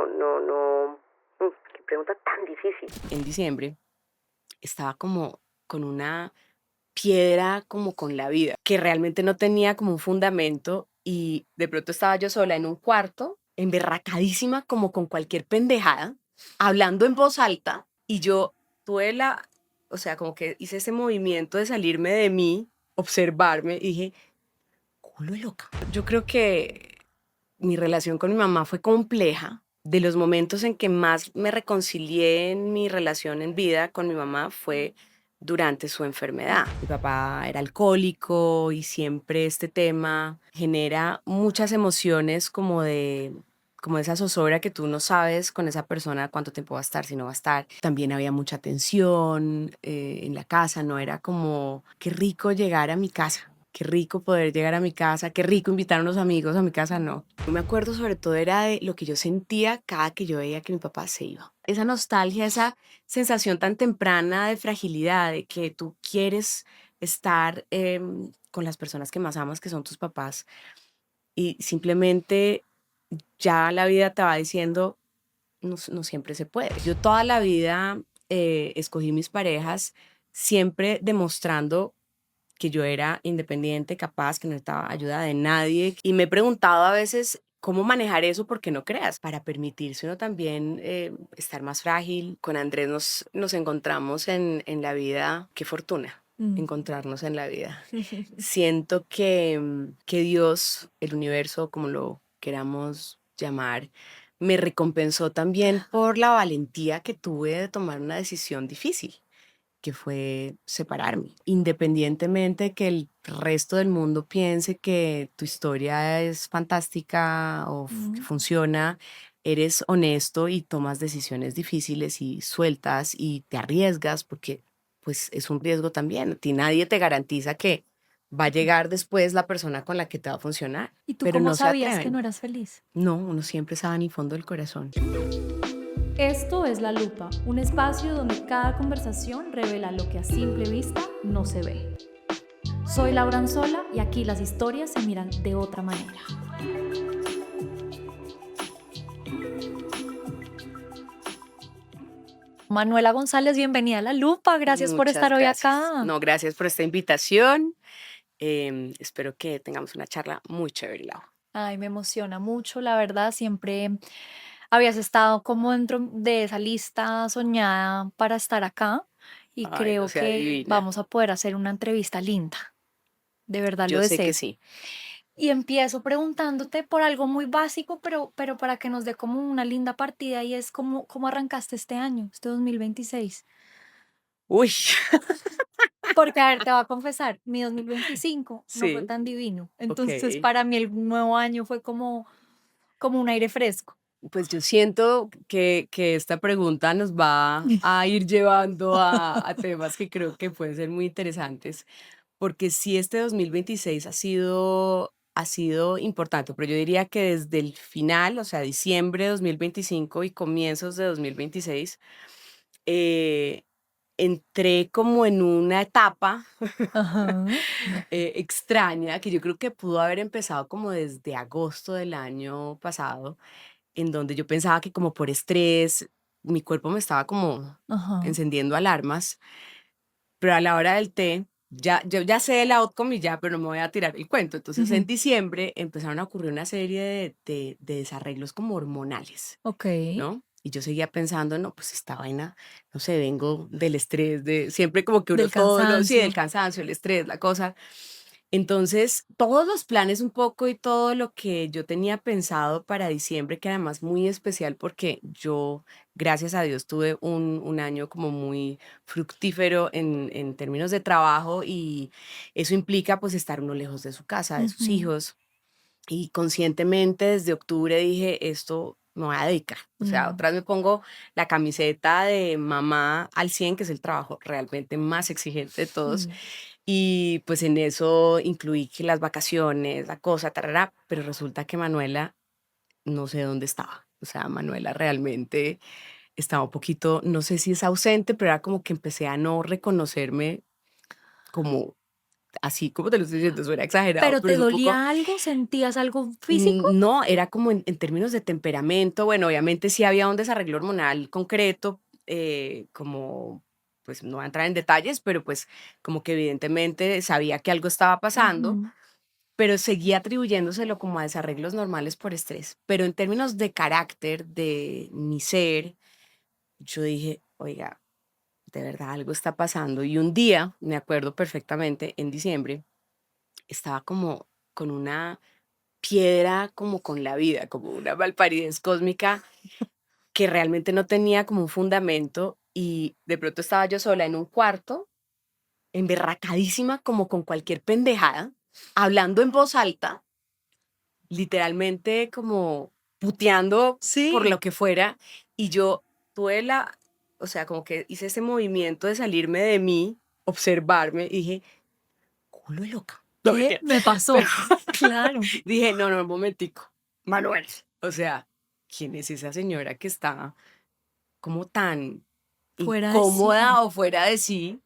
qué pregunta tan difícil. En diciembre estaba como con una piedra como con la vida, que realmente no tenía como un fundamento y de pronto estaba yo sola en un cuarto, emberracadísima como con cualquier pendejada, hablando en voz alta y yo tuve o sea, como que hice ese movimiento de salirme de mí, observarme y dije, culo de loca. Yo creo que mi relación con mi mamá fue compleja. De los momentos en que más me reconcilié en mi relación en vida con mi mamá fue durante su enfermedad. Mi papá era alcohólico y siempre este tema genera muchas emociones como esa zozobra que tú no sabes con esa persona cuánto tiempo va a estar, si no va a estar. También había mucha tensión en la casa, no era como, qué rico llegar a mi casa. Qué rico poder llegar a mi casa, qué rico invitar a unos amigos a mi casa, no. Yo me acuerdo sobre todo era de lo que yo sentía cada que yo veía que mi papá se iba. Esa nostalgia, esa sensación tan temprana de fragilidad, de que tú quieres estar con las personas que más amas, que son tus papás, y simplemente ya la vida te va diciendo, no, no siempre se puede. Yo toda la vida escogí mis parejas siempre demostrando que yo era independiente, capaz, que no necesitaba ayuda de nadie. Y me he preguntado a veces cómo manejar eso, porque no creas, para permitirse uno también estar más frágil. Con Andrés nos encontramos en la vida, qué fortuna encontrarnos en la vida. Siento que Dios, el universo, como lo queramos llamar, me recompensó también por la valentía que tuve de tomar una decisión difícil, que fue separarme, independientemente que el resto del mundo piense que tu historia es fantástica o que funciona, eres honesto y tomas decisiones difíciles y sueltas y te arriesgas porque pues es un riesgo también. A ti nadie te garantiza que va a llegar después la persona con la que te va a funcionar, ¿Y tú pero cómo no se sabías que atreven. no eras feliz? No, uno siempre sabe en el fondo del corazón. Esto es La Lupa, un espacio donde cada conversación revela lo que a simple vista no se ve. Soy Laura Anzola y aquí las historias se miran de otra manera. Manuela González, bienvenida a La Lupa. Gracias por Muchas estar hoy gracias. acá. No, gracias por esta invitación. Espero que tengamos una charla muy chévere, Lau. Ay, me emociona mucho, la verdad. Siempre habías estado como dentro de esa lista soñada para estar acá y Ay, no creo sea que divina. vamos a poder hacer una entrevista linda. De verdad lo Yo sé que deseo. sí. Y empiezo preguntándote por algo muy básico, pero para que nos dé como una linda partida y es cómo arrancaste este año, este 2026. Uy, Porque, a ver, te voy a confesar, mi 2025 no fue sí, tan divino. ok. Entonces, para mí el nuevo año fue como un aire fresco. Pues yo siento que esta pregunta nos va a ir llevando a temas que creo que pueden ser muy interesantes, porque sí, este 2026 ha sido importante, pero yo diría que desde el final, o sea, diciembre de 2025 y comienzos de 2026, eh, entré como en una etapa Ajá. extraña que yo creo que pudo haber empezado como desde agosto del año pasado, en donde yo pensaba que como por estrés mi cuerpo me estaba como Ajá. encendiendo alarmas, pero a la hora del té, yo ya sé el outcome y ya, pero no me voy a tirar el cuento. Entonces en Ujú. diciembre empezaron a ocurrir una serie de desarreglos como hormonales, Ok. ¿no? Y yo seguía pensando, no, pues esta vaina, no sé, vengo del estrés, de siempre como que uno Del todo sí, del cansancio. cansancio, el estrés, la cosa. Entonces, todos los planes un poco y todo lo que yo tenía pensado para diciembre, que además muy especial porque yo, gracias a Dios, tuve un año como muy fructífero en términos de trabajo y eso implica pues estar uno lejos de su casa, de sus Ujú. hijos. Y conscientemente desde octubre dije, esto me voy a dedicar. O sea, Mm. otra vez me pongo la camiseta de mamá al 100, que es el trabajo realmente más exigente de todos. Mm. Y pues en eso incluí que las vacaciones, la cosa, tarara, pero resulta que Manuela no sé dónde estaba. O sea, Manuela realmente estaba un poquito, no sé si es ausente, pero era como que empecé a no reconocerme como así como te lo estoy diciendo, suena exagerado, ¿Pero pero te es un poco, dolía algo? ¿Sentías algo físico? no, era como en términos de temperamento, bueno, obviamente sí había un desarreglo hormonal concreto, como, pues no voy a entrar en detalles, pero pues como que evidentemente sabía que algo estaba pasando, Ujú. pero seguía atribuyéndoselo como a desarreglos normales por estrés. Pero en términos de carácter de mi ser, yo dije, oiga, de verdad algo está pasando. Y un día, me acuerdo perfectamente, en diciembre, estaba como con una piedra, como con la vida, como una malparidez cósmica que realmente no tenía como un fundamento y de pronto estaba yo sola en un cuarto, emberracadísima como con cualquier pendejada, hablando en voz alta, literalmente como puteando por Sí. lo que fuera, y yo tuve o sea, como que hice ese movimiento de salirme de mí, observarme, y dije, culo de loca. No, ¿Qué mentira. me Pero pasó? Claro. dije, no, no, un momentico, Manuel. O sea, ¿quién es esa señora que está como tan Fuera de sí. incómoda o fuera de sí?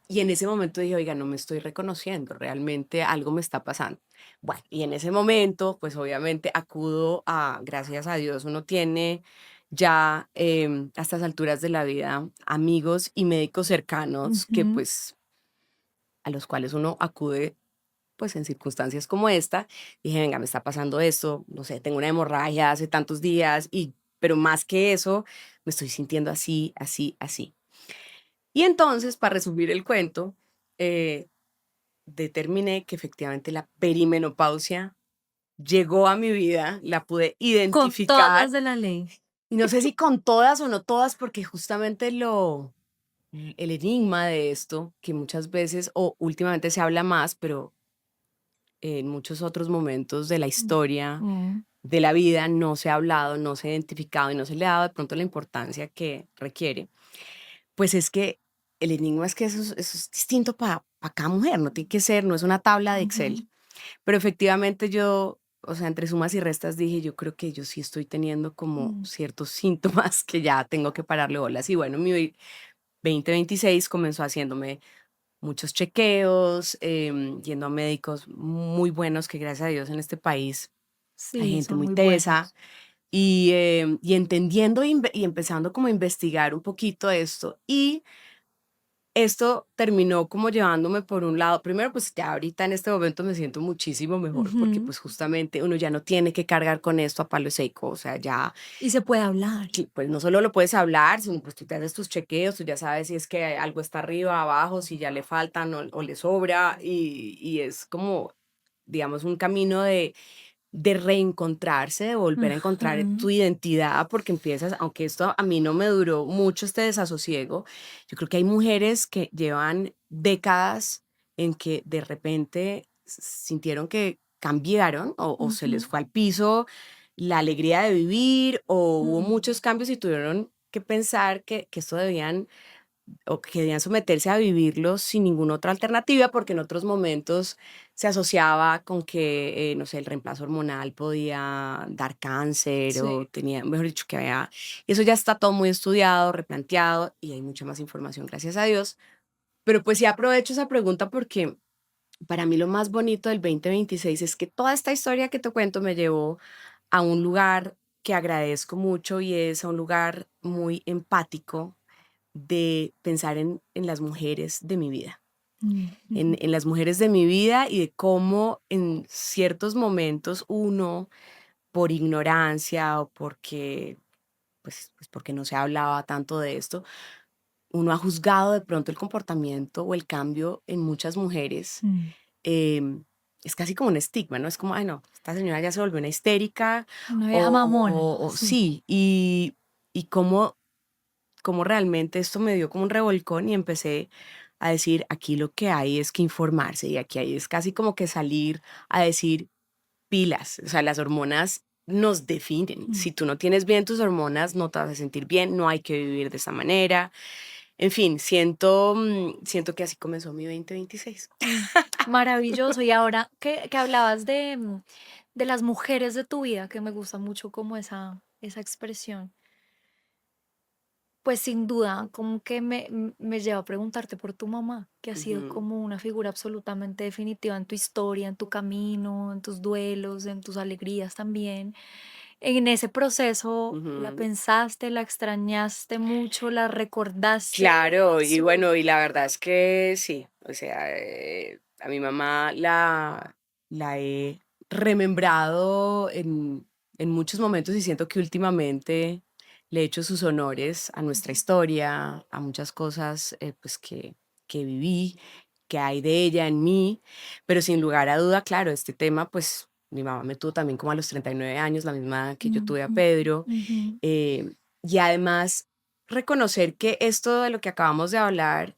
Y en ese momento dije, oiga, no me estoy reconociendo, realmente algo me está pasando. Bueno, y en ese momento, pues obviamente acudo a, gracias a Dios, uno tiene ya a estas alturas de la vida amigos y médicos cercanos que Ujú. pues a los cuales uno acude pues en circunstancias como esta. Dije, venga, me está pasando esto, no sé, tengo una hemorragia hace tantos días y pero más que eso, me estoy sintiendo así, así, así. Y entonces, para resumir el cuento, eh, determiné que efectivamente la perimenopausia llegó a mi vida, la pude Con todas identificar, las de la ley. y no sé si con todas o no todas, porque justamente el enigma de esto, que muchas veces o últimamente se habla más, pero en muchos otros momentos de la historia, Mm. de la vida, no se ha hablado, no se ha identificado y no se le ha dado de pronto la importancia que requiere, pues es que el enigma es que eso es distinto para cada mujer, no tiene que ser, no es una tabla de Ujú. Excel. Pero efectivamente yo, o sea, entre sumas y restas dije, yo creo que yo sí estoy teniendo como Mm. ciertos síntomas que ya tengo que pararle bolas. Y bueno, mi 2026 comenzó haciéndome muchos chequeos, yendo a médicos muy buenos que gracias a Dios en este país hay Sí, gente son muy muy tesa buenos. y entendiendo y empezando como a investigar un poquito esto. Y esto terminó como llevándome por un lado, primero pues ya ahorita en este momento me siento muchísimo mejor porque Ujú. pues justamente uno ya no tiene que cargar con esto a palo seco, o sea, ya Y se puede hablar. pues no solo lo puedes hablar, sino pues tú te haces tus chequeos, tú ya sabes si es que algo está arriba, abajo, si ya le faltan o le sobra y es como, digamos, un camino de reencontrarse, de volver a encontrar Ujú. tu identidad, porque empiezas, aunque esto a mí no me duró mucho este desasosiego, yo creo que hay mujeres que llevan décadas en que de repente sintieron que cambiaron o se les Ujú. fue al piso la alegría de vivir o hubo Mm. muchos cambios y tuvieron que pensar que esto debían o que debían someterse a vivirlo sin ninguna otra alternativa, porque en otros momentos se asociaba con que, no sé, el reemplazo hormonal podía dar cáncer Sí. o tenía, mejor dicho, que había, eso ya está todo muy estudiado, replanteado y hay mucha más información, gracias a Dios. Pero pues sí aprovecho esa pregunta porque para mí lo más bonito del 2026 es que toda esta historia que te cuento me llevó a un lugar que agradezco mucho y es a un lugar muy empático de pensar en las mujeres de mi vida, Mm. Ujú. en las mujeres de mi vida y de cómo en ciertos momentos uno, por ignorancia o porque, pues porque no se hablaba tanto de esto, uno ha juzgado de pronto el comportamiento o el cambio en muchas mujeres. Mm. em, es casi como un estigma, ¿no? Es como, ay, no, esta señora ya se volvió una histérica Una vieja mamona. o Sí. sí, y cómo realmente esto me dio como un revolcón y empecé a decir, aquí lo que hay es que informarse y aquí hay es casi como que salir a decir pilas, o sea, las hormonas nos definen. Mm. Si tú no tienes bien tus hormonas, no te vas a sentir bien, no hay que vivir de esa manera. En fin, siento que así comenzó mi 2026. Mm. Maravilloso. Y ahora que hablabas de las mujeres de tu vida, que me gusta mucho como esa expresión. Pues sin duda, como que me lleva a preguntarte por tu mamá, que ha sido Ujú, como una figura absolutamente definitiva en tu historia, en tu camino, en tus duelos, en tus alegrías también. En ese proceso, ¿la ujú. pensaste, la extrañaste mucho, la recordaste? ¿Qué Claro, y pasó? bueno, y la verdad es que sí, o sea, a mi mamá la he remembrado en muchos momentos y siento que últimamente le he hecho sus honores a nuestra Ujú, historia, a muchas cosas pues que viví, que hay de ella en mí, pero sin lugar a duda, claro, este tema, pues mi mamá me tuvo también como a los 39 años, la misma que yo tuve a ujú, Pedro, ujú, y además reconocer que esto de lo que acabamos de hablar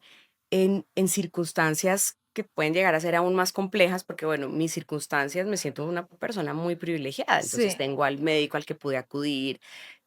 en circunstancias que pueden llegar a ser aún más complejas, porque bueno, mis circunstancias me siento una persona muy privilegiada, entonces sí. tengo al médico al que pude acudir,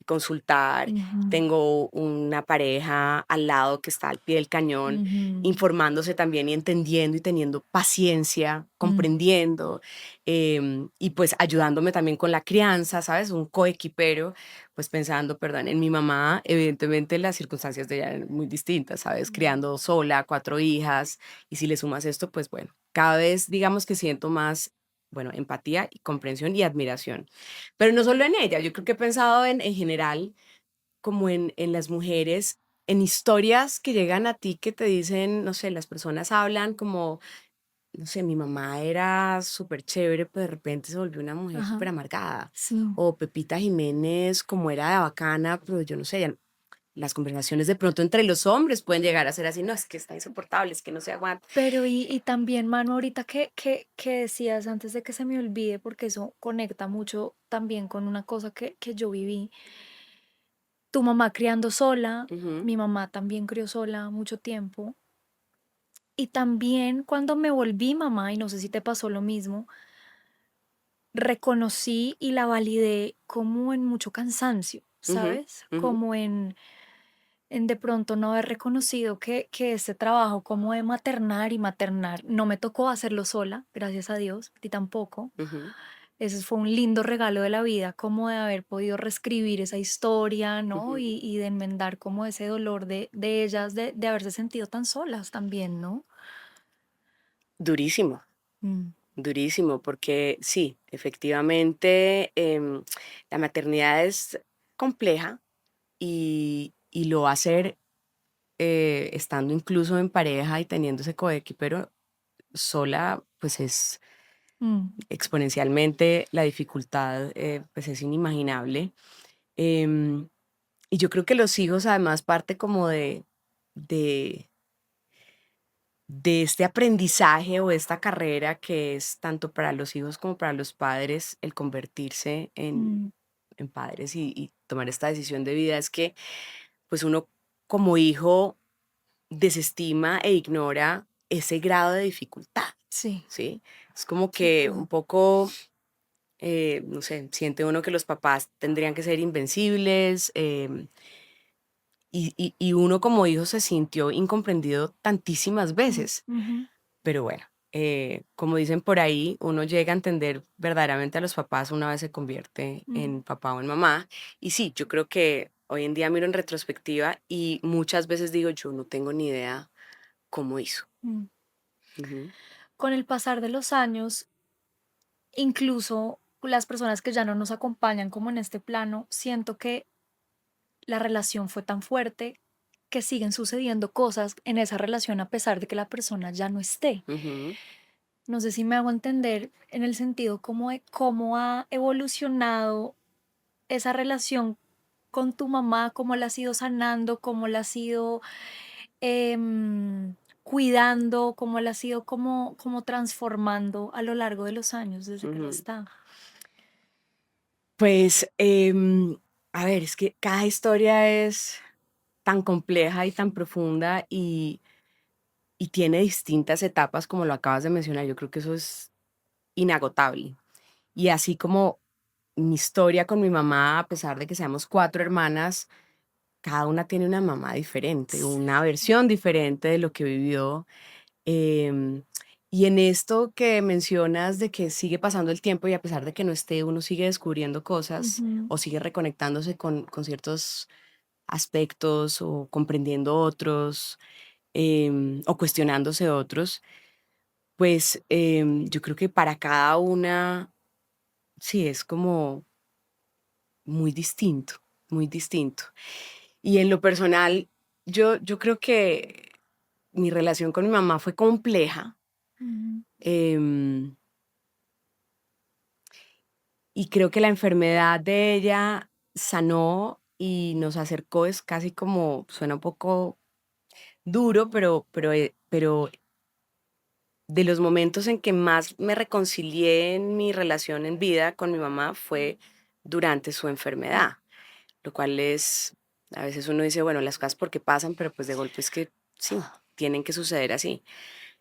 consultar, Ujú, tengo una pareja al lado que está al pie del cañón, ujú, informándose también y entendiendo y teniendo paciencia, mm, comprendiendo y pues ayudándome también con la crianza, ¿sabes? Un coequipero pues pensando, perdón, en mi mamá, evidentemente las circunstancias de ella eran muy distintas, ¿sabes? mm, Criando sola, 4 hijas, y si le sumas esto, pues bueno, cada vez digamos que siento más, bueno, empatía y comprensión y admiración. Pero no solo en ella, yo creo que he pensado en general, como en las mujeres, en historias que llegan a ti que te dicen, no sé, las personas hablan como no sé, mi mamá era súper chévere, pero de repente se volvió una mujer ajá, súper amargada. sí. O Pepita Jiménez, como era de bacana, pero yo no sé, las conversaciones de pronto entre los hombres pueden llegar a ser así, no, es que está insoportable, es que no se aguanta. Pero y también, Manu, ahorita que decías antes de que se me olvide, porque eso conecta mucho también con una cosa que yo viví. Tu mamá criando sola, Ujú, mi mamá también crió sola mucho tiempo. Y también cuando me volví mamá, y no sé si te pasó lo mismo, reconocí y la validé como en mucho cansancio, ujú, ¿sabes? ujú, Como en de pronto no haber reconocido que este trabajo como de maternar y maternar, no me tocó hacerlo sola, gracias a Dios, a ti tampoco. ujú, Ese fue un lindo regalo de la vida, como de haber podido reescribir esa historia, ¿no? ujú. Y de enmendar como ese dolor de ellas, de haberse sentido tan solas también, ¿no? Durísimo, Mm, durísimo, porque sí, efectivamente, la maternidad es compleja y lo va a ser estando incluso en pareja y teniendo ese coequipero sola, pues es mm, exponencialmente la dificultad, pues es inimaginable. Em, y yo creo que los hijos además parte como de, de este aprendizaje o esta carrera que es tanto para los hijos como para los padres el convertirse mm, en padres y tomar esta decisión de vida, es que pues uno como hijo desestima e ignora ese grado de dificultad, sí, ¿sí? Es como sin que un duda. poco, no sé, siente uno que los papás tendrían que ser invencibles y uno como hijo se sintió incomprendido tantísimas Mm, veces, ujú, pero bueno. Como dicen por ahí, uno llega a entender verdaderamente a los papás una vez se convierte mm, en papá o en mamá. Y sí, yo creo que hoy en día miro en retrospectiva y muchas veces digo, yo no tengo ni idea cómo hizo. mm. Ujú, Con el pasar de los años, incluso las personas que ya no nos acompañan como en este plano, siento que la relación fue tan fuerte que siguen sucediendo cosas en esa relación a pesar de que la persona ya no esté. ujú, No sé si me hago entender en el sentido como de cómo ha evolucionado esa relación con tu mamá, cómo la has ido sanando, cómo la has ido cuidando, cómo la has ido como transformando a lo largo de los años desde que no ujú. está. Pues, a ver, es que cada historia es tan compleja y tan profunda y tiene distintas etapas, como lo acabas de mencionar. Yo creo que eso es inagotable. Y así como mi historia con mi mamá, a pesar de que seamos 4 hermanas, cada una tiene una mamá diferente, una versión diferente de lo que vivió. Em, y en esto que mencionas de que sigue pasando el tiempo y a pesar de que no esté, uno sigue descubriendo cosas Ujú, o sigue reconectándose con ciertos aspectos o comprendiendo otros, o cuestionándose otros, pues yo creo que para cada una, sí, es como muy distinto, muy distinto. Y en lo personal, yo creo que mi relación con mi mamá fue compleja. Ujú. em, y creo que la enfermedad de ella sanó y nos acercó, es casi como, suena un poco duro, pero de los momentos en que más me reconcilié en mi relación en vida con mi mamá fue durante su enfermedad, lo cual es, a veces uno dice, bueno, las cosas porque pasan, pero pues de golpe es que sí, tienen que suceder así.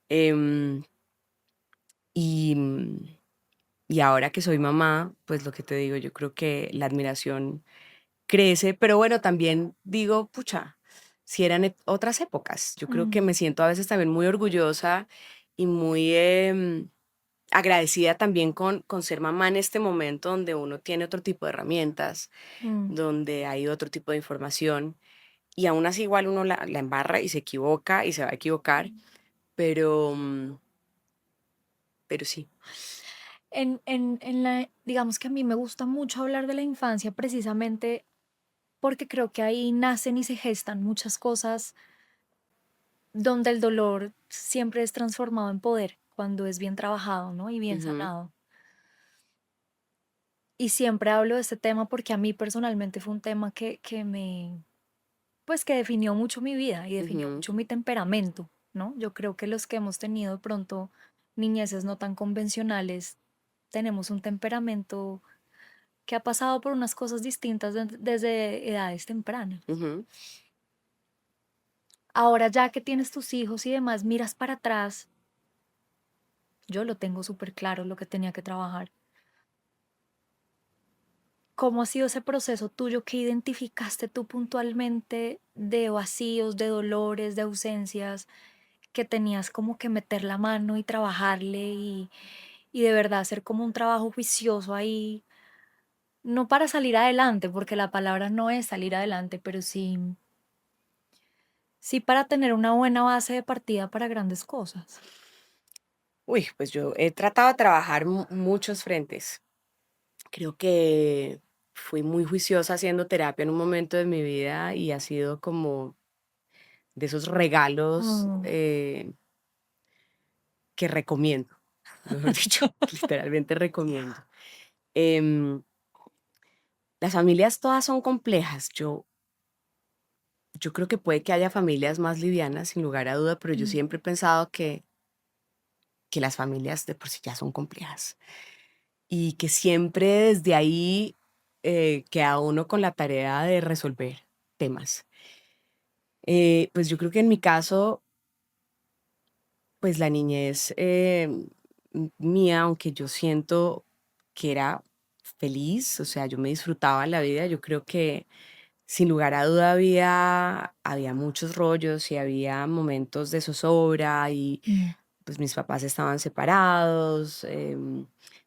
Em, y, y ahora que soy mamá, pues lo que te digo, yo creo que la admiración crece, pero bueno, también digo, pucha, si eran otras épocas. Yo creo que Mm, me siento a veces también muy orgullosa y muy agradecida también con ser mamá en este momento donde uno tiene otro tipo de herramientas, mm. donde hay otro tipo de información y aún así igual uno la embarra y se equivoca y se va a equivocar, pero, pero sí. Digamos que a mí me gusta mucho hablar de la infancia precisamente porque creo que ahí nacen y se gestan muchas cosas donde el dolor siempre es transformado en poder cuando es bien trabajado, ¿no? Y bien Ujú, sanado. Y siempre hablo de este tema porque a mí personalmente fue un tema pues que definió mucho mi vida y definió ujú, mucho mi temperamento, ¿no? Yo creo que los que hemos tenido de pronto niñeces no tan convencionales, tenemos un temperamento que ha pasado por unas cosas distintas desde edades tempranas. ujú. Ahora ya que tienes tus hijos y demás, miras para atrás, yo lo tengo súper claro lo que tenía que trabajar. ¿Cómo ha sido ese proceso tuyo que identificaste tú puntualmente de vacíos, de dolores, de ausencias, que tenías como que meter la mano y trabajarle y de verdad hacer como un trabajo juicioso ahí, no para salir adelante, porque la palabra no es salir adelante, pero sí para tener una buena base de partida para grandes cosas? Uy, pues yo he tratado de trabajar muchos frentes. Creo que fui muy juiciosa haciendo terapia en un momento de mi vida y ha sido como de esos regalos Mm. que recomiendo, mejor dicho, literalmente recomiendo. Em, las familias todas son complejas. Yo creo que puede que haya familias más livianas, sin lugar a duda, pero yo Mm. siempre he pensado que las familias de por sí ya son complejas y que siempre desde ahí queda uno con la tarea de resolver temas. Pues yo creo que en mi caso, pues la niñez mía, aunque yo siento que era feliz, o sea, yo me disfrutaba la vida, yo creo que sin lugar a duda había muchos rollos y había momentos de zozobra y Mm. pues mis papás estaban separados,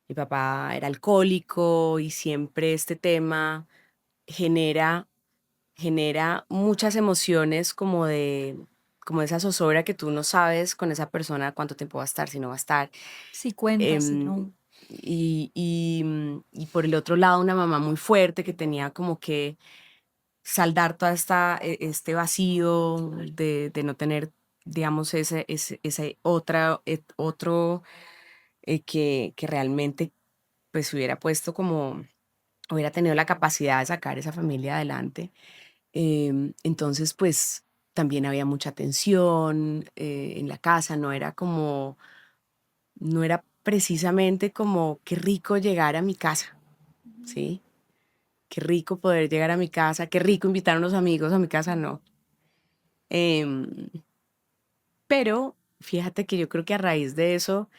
mi papá era alcohólico y siempre este tema genera muchas emociones como esa zozobra que tú no sabes con esa persona cuánto tiempo va a estar, si no va a estar. Sí cuenta, sí, Em, no. y por el otro lado, una mamá muy fuerte que tenía como que saldar toda este vacío de no tener, digamos, ese otro que realmente pues hubiera puesto como, hubiera tenido la capacidad de sacar esa familia adelante. Entonces, pues también había mucha tensión en la casa, no era precisamente como qué rico llegar a mi casa, ¿sí? Qué rico poder llegar a mi casa, qué rico invitar a unos amigos a mi casa, no. Em, pero fíjate que yo creo que a raíz de eso,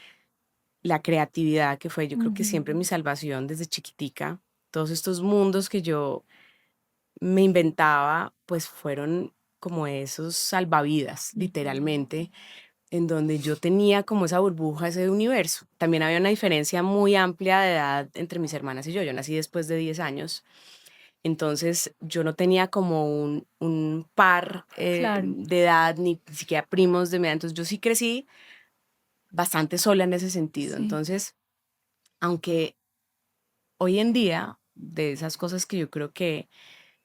la creatividad que fue, yo creo que Ujú. siempre mi salvación desde chiquitica, todos estos mundos que yo me inventaba, pues fueron como esos salvavidas, Ujú. literalmente, en donde yo tenía como esa burbuja, ese universo. También había una diferencia muy amplia de edad entre mis hermanas y yo. Yo nací después de 10 años. Entonces yo no tenía como un par Claro. de edad, ni siquiera primos de mi edad. Entonces yo sí crecí bastante sola en ese sentido. Sí. Entonces, aunque hoy en día, de esas cosas que yo creo que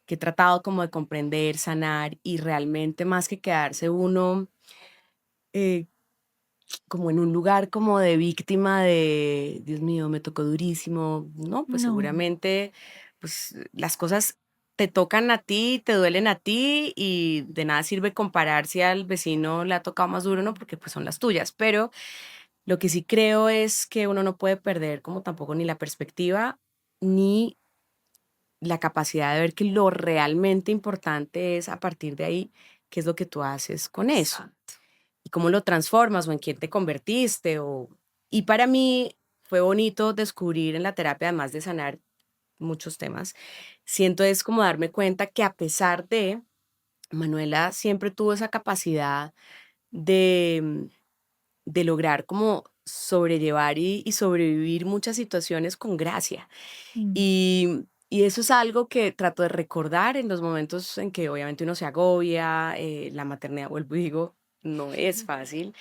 he tratado como de comprender, sanar y realmente más que quedarse uno eh, como en un lugar como de víctima de, Dios mío, me tocó durísimo, no, pues No. seguramente pues las cosas te tocan a ti, te duelen a ti y de nada sirve comparar si al vecino le ha tocado más duro, ¿no? Porque pues son las tuyas, pero lo que sí creo es que uno no puede perder como tampoco ni la perspectiva ni la capacidad de ver que lo realmente importante es a partir de ahí, qué es lo que tú haces con eso Exacto. y cómo lo transformas o en quién te convertiste. Y para mí fue bonito descubrir en la terapia, además de sanar muchos temas, siento es como darme cuenta que a pesar de, Manuela siempre tuvo esa capacidad de, de lograr como sobrellevar y sobrevivir muchas situaciones con gracia. Mm. Y eso es algo que trato de recordar en los momentos en que obviamente uno se agobia, la maternidad, vuelvo y digo, no es fácil,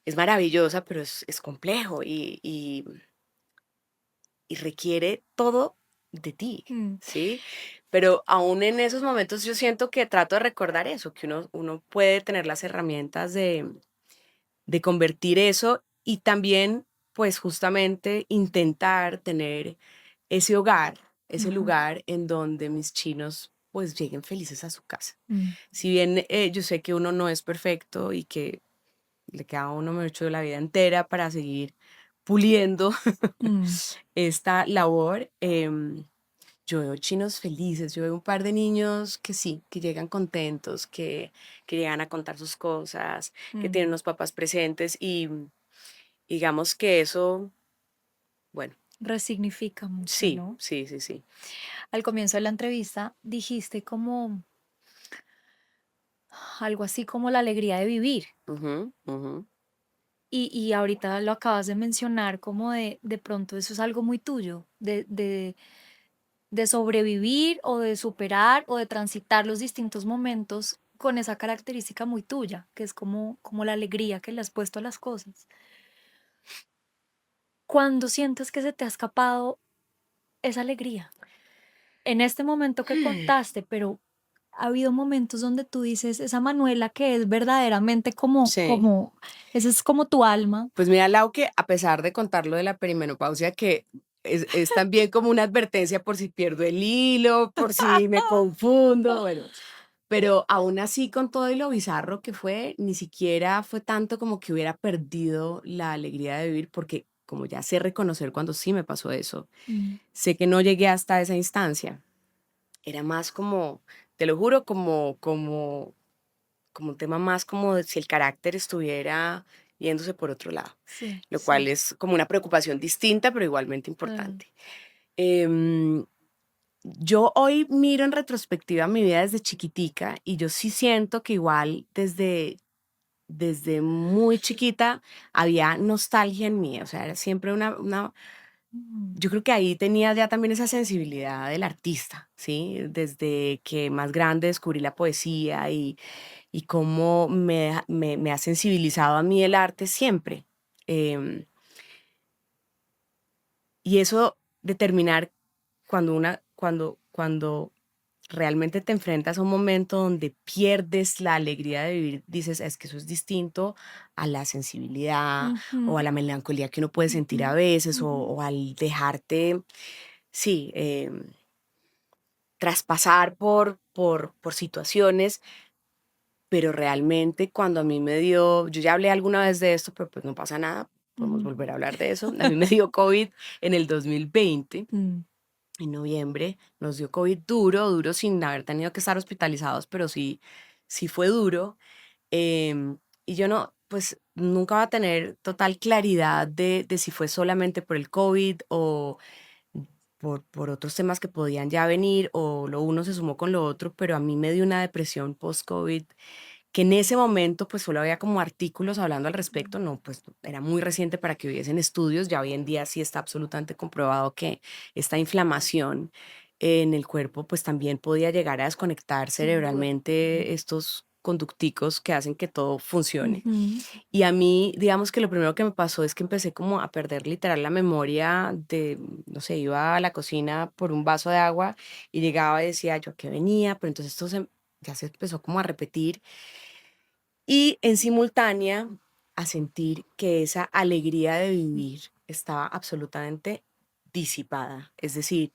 es maravillosa, pero es complejo y requiere todo de ti, Mm. ¿sí? Pero aún en esos momentos yo siento que trato de recordar eso, que uno puede tener las herramientas de convertir eso y también, pues justamente intentar tener ese hogar, ese Ajá. lugar en donde mis chinos pues lleguen felices a su casa. Mm. Si bien yo sé que uno no es perfecto y que le queda a uno, me he hecho la vida entera para seguir puliendo Mm. esta labor, yo veo chinos felices, yo veo un par de niños que sí, que llegan contentos, que llegan a contar sus cosas, que Mm. tienen unos papás presentes y digamos que eso, bueno, Resignifica mucho, sí, ¿no? sí, sí, sí. Al comienzo de la entrevista dijiste como algo así como la alegría de vivir. Ujú, ujú. Y ahorita lo acabas de mencionar como de pronto eso es algo muy tuyo, de sobrevivir o de superar o de transitar los distintos momentos con esa característica muy tuya, que es como la alegría que le has puesto a las cosas. ¿Cuándo sientes que se te ha escapado esa alegría? En este momento que contaste, pero ha habido momentos donde tú dices, esa Manuela que es verdaderamente Sí. esa es como tu alma. Pues mira, Lau, que a pesar de contar lo de la perimenopausia, que es también como una advertencia por si pierdo el hilo, por si me confundo, bueno, pero aún así con todo y lo bizarro que fue, ni siquiera fue tanto como que hubiera perdido la alegría de vivir, porque como ya sé reconocer cuando sí me pasó eso, Mm. sé que no llegué hasta esa instancia. Era más como, te lo juro, como un tema más como de si el carácter estuviera yéndose por otro lado, Sí, lo cual sí. es como una preocupación distinta, pero igualmente Claro. importante. Em, yo hoy miro en retrospectiva mi vida desde chiquitica y yo sí siento que igual desde muy chiquita había nostalgia en mí, o sea, era siempre Mm. yo creo que ahí tenía ya también esa sensibilidad del artista, ¿sí? Desde que más grande descubrí la poesía y cómo me ha sensibilizado a mí el arte siempre. Em, y eso determinar cuando realmente te enfrentas a un momento donde pierdes la alegría de vivir, dices, es que eso es distinto a la sensibilidad o Ujú, a la melancolía que uno puede sentir a ujú, veces ujú. o al dejarte, sí, traspasar por situaciones, pero realmente cuando a mí me dio, yo ya hablé alguna vez de esto, pero pues no pasa nada, podemos Mm. volver a hablar de eso. A mí me dio COVID en el 2020, Mm. en noviembre, nos dio COVID duro, duro sin haber tenido que estar hospitalizados, pero sí, sí fue duro. Y yo no, pues nunca va a tener total claridad de si fue solamente por el COVID o por otros temas que podían ya venir o lo uno se sumó con lo otro, pero a mí me dio una depresión post-COVID que en ese momento pues solo había como artículos hablando al respecto, no, pues era muy reciente para que hubiesen estudios, ya hoy en día sí está absolutamente comprobado que esta inflamación en el cuerpo, pues también podía llegar a desconectar cerebralmente estos conducticos que hacen que todo funcione. Y a mí, digamos que lo primero que me pasó es que empecé como a perder literal la memoria de, no sé, iba a la cocina por un vaso de agua y llegaba y decía yo a qué venía, pero entonces ya se empezó como a repetir y en simultánea a sentir que esa alegría de vivir estaba absolutamente disipada. Es decir,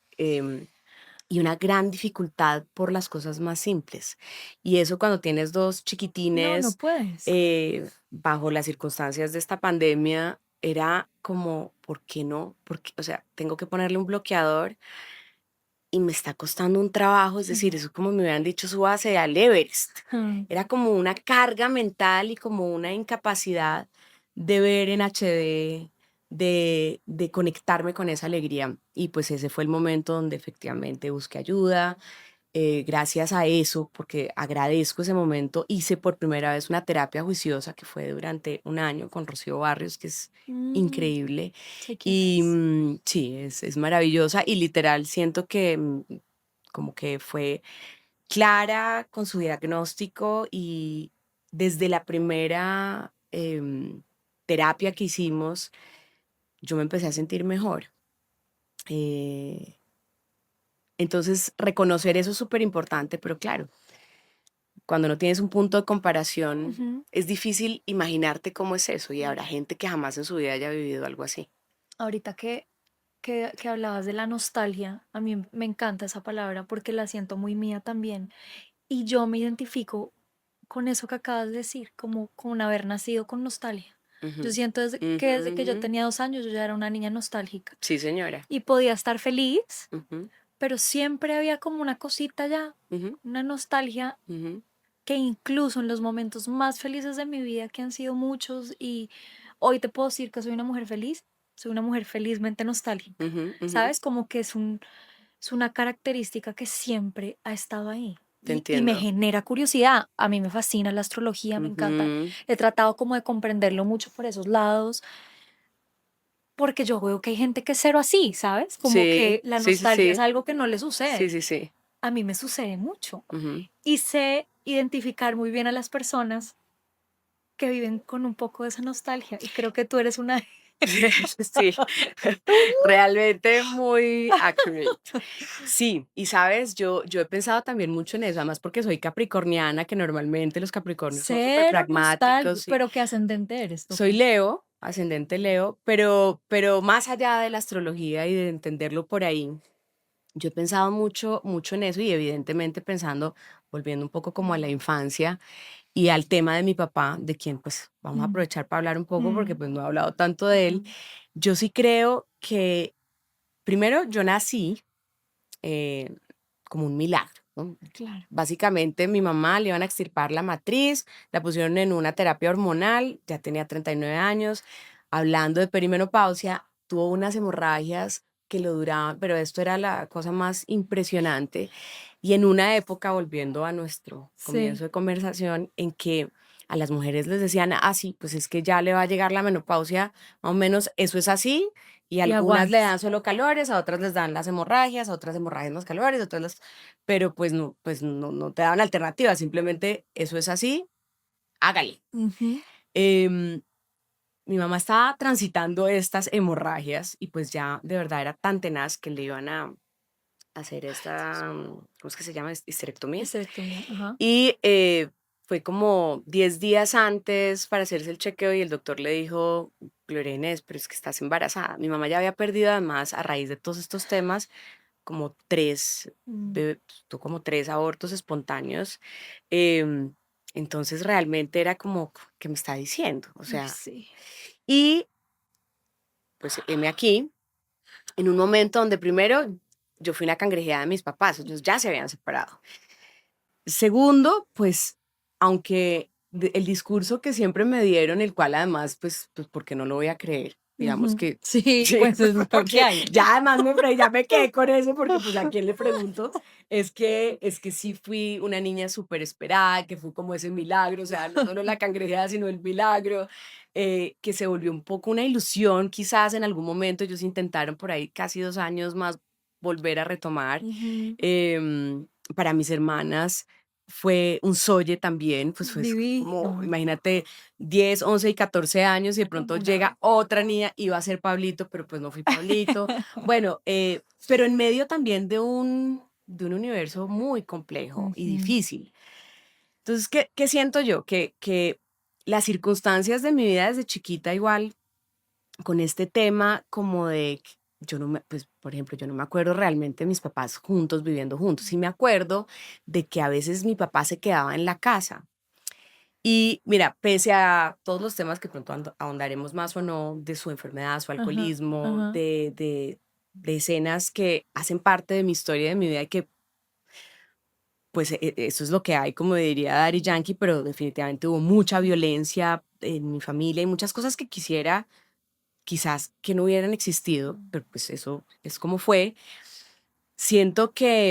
y una gran dificultad por las cosas más simples. Y eso cuando tienes dos No chiquitines, puedes. bajo las circunstancias de esta pandemia, era como, ¿por qué no? Porque, o sea, tengo que ponerle un bloqueador y me está costando un trabajo, es decir, eso como me hubieran dicho súbase al Everest. Era como una carga mental y como una incapacidad de ver en HD, de conectarme con esa alegría. Y pues ese fue el momento donde efectivamente busqué ayuda. Gracias a eso, porque agradezco ese momento, hice por primera vez una terapia juiciosa que fue durante un año con Rocío Barrios, que es increíble. Sé quién Y es. sí, es maravillosa y literal siento que como que fue clara con su diagnóstico y desde la primera terapia que hicimos, yo me empecé a sentir mejor. Eh, entonces, reconocer eso es súper importante, pero claro, cuando no tienes un punto de comparación, es difícil imaginarte cómo es eso y habrá gente que jamás en su vida haya vivido algo así. Ahorita que hablabas de la nostalgia, a mí me encanta esa palabra porque la siento muy mía también. Y yo me identifico con eso que acabas de decir, como con haber nacido con nostalgia. Yo Ujú, siento ujú, desde que yo ujú. tenía 2 años, yo ya era una niña nostálgica Sí, señora. y podía estar feliz, Ujú, pero siempre había como una cosita ya, ujú, una nostalgia ujú, que incluso en los momentos más felices de mi vida, que han sido muchos, y hoy te puedo decir que soy una mujer felizmente nostálgica, ujú, ujú. ¿sabes? Como que es una característica que siempre ha estado ahí. Te Y me entiendo. genera curiosidad. A mí me fascina la astrología, me encanta. Ujú, He tratado como de comprenderlo mucho por esos lados, porque yo veo que hay gente que es cero así, ¿sabes? Como sí, que la sí, sí, nostalgia es sí. algo que no le Sí, sucede. sí, sí. A mí me sucede mucho. Ujú. Y sé identificar muy bien a las personas que viven con un poco de esa nostalgia. Y creo que tú eres una de Sí, realmente muy accurate. Sí, y sabes, yo he pensado también mucho en eso, además porque soy capricorniana, que normalmente los capricornios son súper cero nostálgico. pragmáticos. Pero ¿qué ascendente eres tú? Soy Leo, ascendente Leo, pero más allá de la astrología y de entenderlo por ahí, yo he pensado mucho, mucho en eso y evidentemente pensando, volviendo un poco como a la infancia y al tema de mi papá, de quien pues vamos a Mm, aprovechar para hablar un poco porque mm, pues no he hablado tanto de él. Yo sí creo que primero yo nací eh, como un milagro, ¿no? claro. Básicamente mi mamá le iban a extirpar la matriz, la pusieron en una terapia hormonal, ya tenía 39 años, hablando de perimenopausia, tuvo unas hemorragias que lo duraban, pero esto era la cosa más impresionante. Y en una época, volviendo a nuestro Sí. comienzo de conversación, en que a las mujeres les decían, ah, sí, pues es que ya le va a llegar la menopausia, más o menos eso es así, y Y algunas le aguantes. dan solo calores, a otras les dan las hemorragias, a otras hemorragias más calores, a otras las pero pues no te daban alternativa, simplemente eso es así, hágale. Ujú. Em, Mi mamá estaba transitando estas hemorragias y pues ya de verdad era tan tenaz que le iban a hacer esta, ¿cómo es que se llama? Histerectomía. Histerectomía, ajá. Y fue como 10 días antes para hacerse el chequeo y el doctor le dijo, Gloria Inés, pero es que estás embarazada. Mi mamá ya había perdido además a raíz de todos estos temas como Mm. tuvo como 3 abortos espontáneos. em, entonces realmente era como, ¿qué me está diciendo? O Uy, sea, sí. y pues heme aquí, en un momento donde primero yo fui una cangrejeada de mis papás, ellos ya se habían separado. Segundo, pues, aunque el discurso que siempre me dieron, el cual además, pues, porque no lo voy a creer, digamos Ujú. que Sí, sí, pues es lo que porque hay. ya además ya me quedé con eso, porque pues a quién le pregunto, es que sí fui una niña súper esperada, que fue como ese milagro, o sea, no solo la cangrejeada, sino el milagro, que se volvió un poco una ilusión, quizás en algún momento ellos intentaron por ahí casi 2 años más volver a retomar. Ujú. Para mis hermanas fue un solle también, pues fue como, Divino. imagínate, 10, 11 y 14 años y de pronto Como llega otra niña y va a ser Pablito, pero pues no fui Pablito. Bueno, pero en medio también de un universo muy complejo y Ujú. difícil. Entonces, ¿qué siento yo? Que las circunstancias de mi vida desde chiquita igual, con este tema como de, yo no me, pues, por ejemplo, yo no me acuerdo realmente de mis papás juntos, viviendo juntos. Sí me acuerdo de que a veces mi papá se quedaba en la casa. Y mira, pese a todos los temas que pronto ahondaremos más o no, de su enfermedad, su Ajá, alcoholismo, ajá. de escenas que hacen parte de mi historia, de mi vida y que pues eso es lo que hay, como diría Daddy Yankee, pero definitivamente hubo mucha violencia en mi familia y muchas cosas que quisiera quizás que no hubieran existido, pero pues eso es como fue. Siento que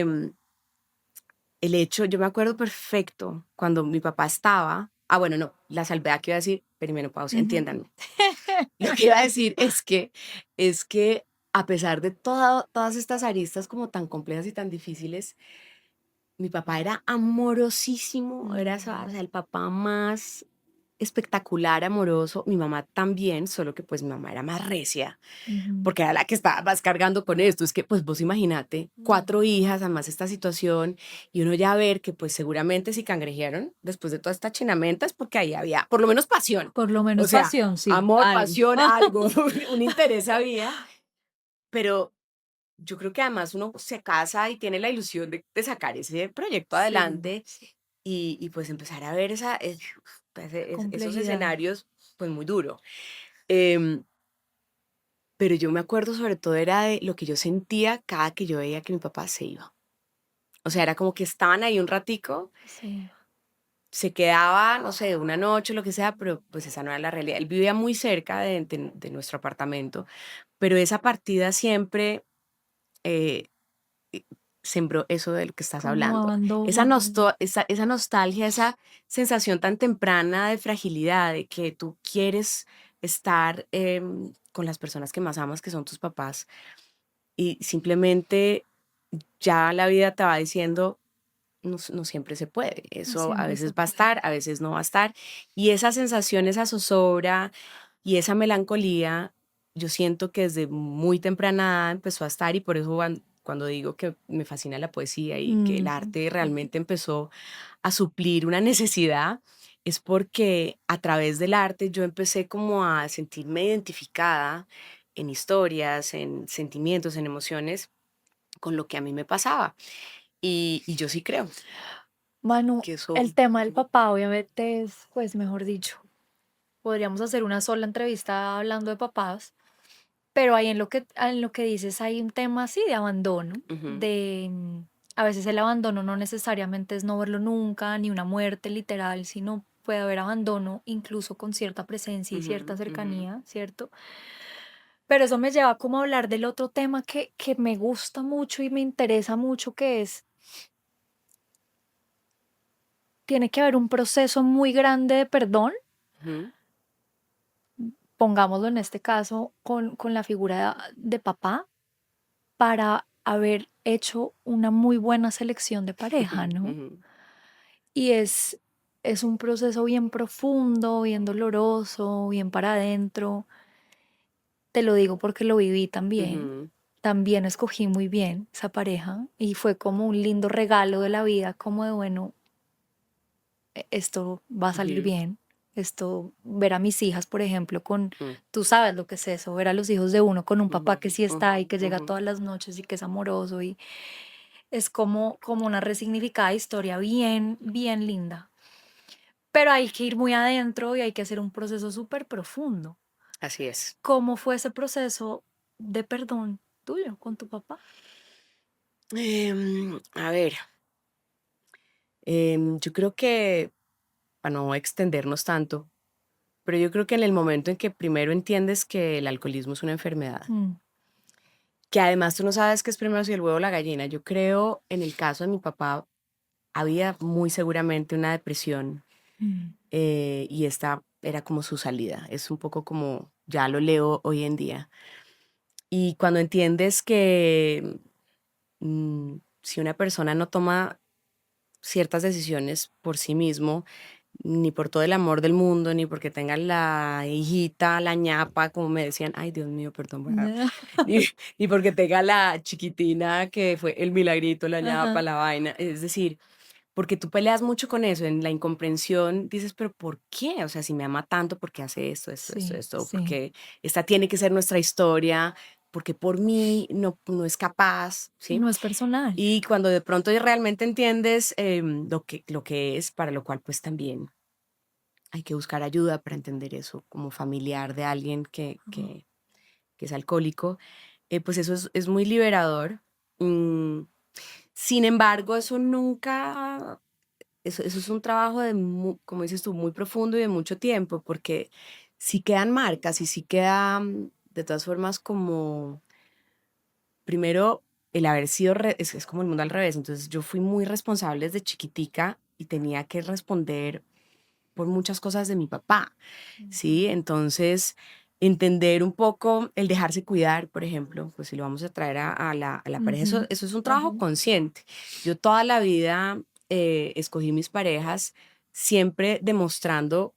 el hecho, yo me acuerdo perfecto cuando mi papá estaba, bueno, no, la salvedad que iba a decir, perimenopausia, Ujú. entiéndanme. Lo que iba a decir es que a pesar de todas estas aristas como tan complejas y tan difíciles, mi papá era amorosísimo, era, o sea, el papá más espectacular, amoroso. Mi mamá también, solo que pues mi mamá era más recia, Ujú. porque era la que estaba más cargando con esto. Es que pues vos imagínate, 4 hijas, además esta situación, y uno ya ver que pues seguramente si cangrejearon después de toda esta chinamenta es porque ahí había por lo menos pasión. Por lo O menos sea, pasión, sí, amor, algo. pasión, algo, un interés había, pero yo creo que además uno se casa y tiene la ilusión de sacar ese proyecto Sí, adelante y pues empezar a ver esos complejidad. escenarios, pues muy duro. Em, pero yo me acuerdo sobre todo era de lo que yo sentía cada que yo veía que mi papá se iba. O sea, era como que estaban ahí un ratico, Sí. se quedaba, no sé, una noche, lo que sea, pero pues esa no era la realidad. Él vivía muy cerca de nuestro apartamento, pero esa partida siempre eh, eh, sembró eso del que estás Como hablando. abandono. Esa nostalgia, esa sensación tan temprana de fragilidad, de que tú quieres estar con las personas que más amas, que son tus papás, y simplemente ya la vida te va diciendo, no, no siempre se puede. No Eso a siempre se veces va a puede. estar, a veces no va a estar. Y esa sensación, esa zozobra y esa melancolía, yo siento que desde muy temprana edad empezó a estar y por eso cuando digo que me fascina la poesía y que el Ujú. arte realmente empezó a suplir una necesidad, es porque a través del arte yo empecé como a sentirme identificada en historias, en sentimientos, en emociones con lo que a mí me pasaba. Y yo sí creo Manu, que eso. el tema del Ujú, papá obviamente es, pues mejor dicho, podríamos hacer una sola entrevista hablando de papás, pero ahí en lo que dices hay un tema así de abandono, ujú, de a veces el abandono no necesariamente es no verlo nunca, ni una muerte literal, sino puede haber abandono incluso con cierta presencia y cierta ujú, ujú. cercanía, ¿cierto? Pero eso me lleva como a hablar del otro tema que me gusta mucho y me interesa mucho, que es, tiene que haber un proceso muy grande de perdón, Ujú, pongámoslo en este caso con la figura de papá, para haber hecho una muy buena selección de pareja, ¿no? ujú, Y es un proceso bien profundo, bien doloroso, bien para adentro. Te lo digo porque lo viví también. ujú, También escogí muy bien esa pareja y fue como un lindo regalo de la vida, como de, bueno, esto va a salir ujú, bien. Esto, ver a mis hijas, por ejemplo, ujú, tú sabes lo que es eso, ver a los hijos de uno con un ujú, papá que sí está y ujú, que llega ujú. todas las noches y que es amoroso y es como una resignificada historia bien, bien linda. Pero hay que ir muy adentro y hay que hacer un proceso súper profundo. Así es. ¿Cómo fue ese proceso de perdón tuyo con tu papá? A ver, yo creo que, para no extendernos tanto, pero yo creo que en el momento en que primero entiendes que el alcoholismo es una enfermedad, Mm, que además tú no sabes qué es primero si el huevo o la gallina, yo creo en el caso de mi papá había muy seguramente una depresión mm, y esta era como su salida. Es un poco como, ya lo leo hoy en día. Y cuando entiendes que si una persona no toma ciertas decisiones por sí mismo, ni por todo el amor del mundo, ni porque tenga la hijita, la ñapa, como me decían, ay Dios mío, perdón, ni, ni porque tenga la chiquitina que fue el milagrito, la ñapa, Ajá. la vaina, es decir, porque tú peleas mucho con eso, en la incomprensión dices, pero ¿por qué? O sea, si me ama tanto, ¿por qué hace esto, esto, esto, Sí, esto? sí. Porque esta tiene que ser nuestra historia, porque por mí no es capaz, Y ¿sí? no es personal. Y cuando de pronto realmente entiendes lo que es, para lo cual pues también hay que buscar ayuda para entender eso como familiar de alguien Ajá. que es alcohólico, pues eso es muy liberador. Sin embargo, eso nunca, eso es un trabajo de, como dices tú, muy profundo y de mucho tiempo, porque sí quedan marcas y sí queda, de todas formas, como, primero, el haber sido, es como el mundo al revés, entonces yo fui muy responsable desde chiquitica y tenía que responder por muchas cosas de mi papá, ¿sí? Ujú. Entonces, entender un poco el dejarse cuidar, por ejemplo, pues si lo vamos a traer a la pareja, Ujú. eso es un Ajá. trabajo consciente. Yo toda la vida escogí mis parejas siempre demostrando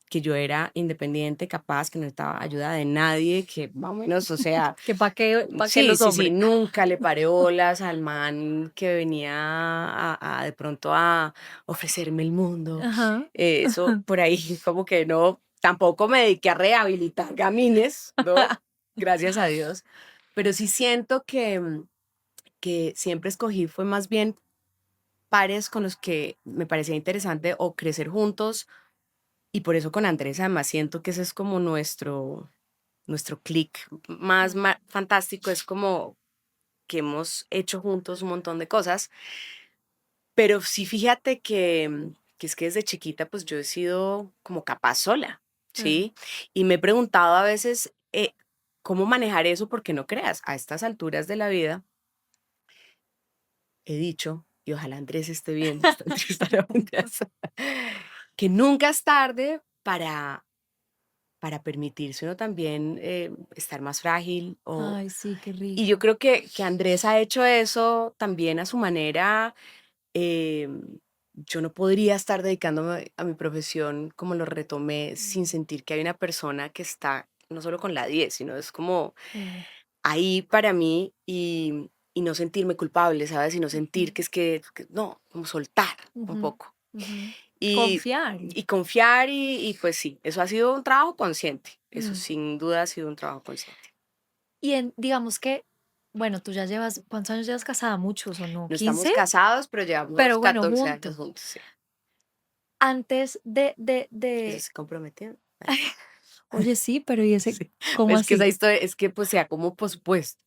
que yo era independiente, capaz, que no necesitaba ayuda de nadie, que más o menos, o sea, Que pa' qué sí, los sí, sí, hombres. nunca le paré bolas al man que venía de pronto a ofrecerme el mundo. Ajá. Eso por ahí como que no, tampoco me dediqué a rehabilitar gamines, ¿no? Gracias a Dios. Pero sí siento que siempre escogí fue más bien pares con los que me parecía interesante o crecer juntos y por eso con Andrés además siento que ese es como nuestro clic más fantástico, es como que hemos hecho juntos un montón de cosas, pero sí fíjate que es que desde chiquita pues yo he sido como capaz sola, Claro. ¿sí? Y me he preguntado a veces cómo manejar eso porque no creas, a estas alturas de la vida he dicho, y ojalá Andrés esté viendo esta entrevista, no, mentiras, que nunca es tarde para permitirse uno también estar más frágil Ay, sí, qué y yo rico. creo que Andrés ha hecho eso también a su manera. Yo no podría estar dedicándome a mi profesión como lo retomé sin Mm. sentir que hay una persona que está no solo con la 10 sino es como Sí. ahí para mí y no sentirme culpable, ¿sabes? Y no Ujú. sentir que no, como soltar un Ujú. poco. Ujú. Y, Confiar. y confiar y pues sí, eso ha sido un trabajo consciente. Eso Mm. sin duda ha sido un trabajo consciente. Y digamos que, bueno, tú ya llevas, ¿cuántos años llevas casada? ¿Muchos o no? No ¿15? estamos casados, pero llevamos Pero bueno, 14 años juntos. juntos, sí. Antes Eso de... se comprometió. Oye, sí, pero ¿y ese Sí. cómo Es que esa así? historia, es que pues sea como pospuesto.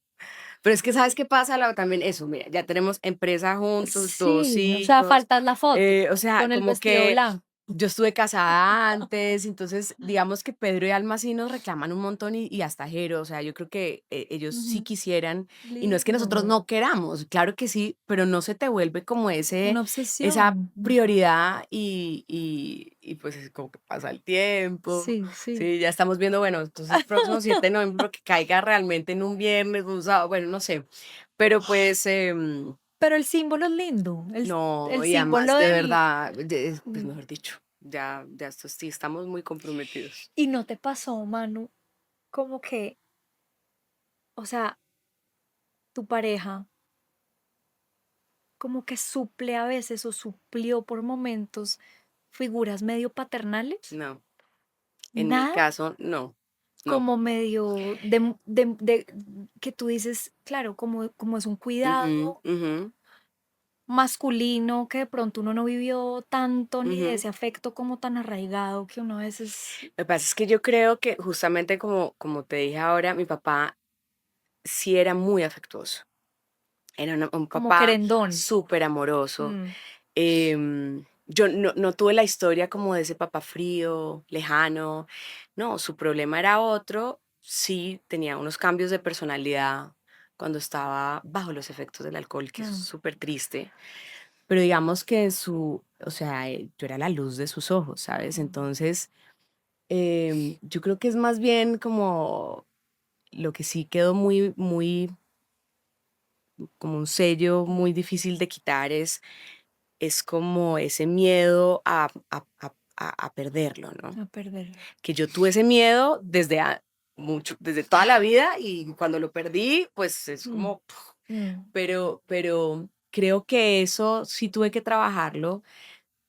Pero es que, ¿sabes qué pasa? También eso, mira, ya tenemos empresa juntos, dos Sí, o sea, hijos, faltas la foto o sea, con el como vestido que blanco. yo estuve casada antes, entonces digamos que Pedro y Alma sí nos reclaman un montón y hasta Jero, o sea, yo creo que ellos sí Ujú. quisieran, y no es que nosotros Lindo. no queramos, claro que sí, pero no se te vuelve como Una esa obsesión. prioridad y pues es como que pasa el tiempo. Sí, sí. Sí, ya estamos viendo, bueno, entonces próximo 7 de noviembre que caiga realmente en un viernes, un sábado, bueno, no sé. Pero pues Pero el símbolo es lindo. no, El y además símbolo de del... verdad, pues Mm. mejor dicho, ya esto sí, estamos muy comprometidos. ¿Y no te pasó, Manu, como que, o sea, tu pareja como que suple a veces o suplió por momentos figuras medio paternales? No, en mi Nada, caso, no, no. como medio que tú dices, claro, como es un Ujú, cuidado ujú, masculino que de pronto uno no vivió tanto ni de ujú. ese afecto como tan arraigado que uno a veces Lo que pasa es que yo creo que justamente como te dije ahora, mi papá sí era muy afectuoso. Era un como papá querendón. súper amoroso. Mm. Yo no tuve la historia como de ese papá frío, lejano. No, su problema era otro. Sí, tenía unos cambios de personalidad cuando estaba bajo los efectos del alcohol, que es Mm. súper triste. Pero digamos que o sea, yo era la luz de sus ojos, ¿sabes? Mm. Entonces, yo creo que es más bien como lo que sí quedó muy, muy como un sello muy difícil de quitar, es como ese miedo a perderlo, ¿no? A perderlo. Que yo tuve ese miedo desde toda la vida, y cuando lo perdí, pues es como, pero creo que eso sí tuve que trabajarlo,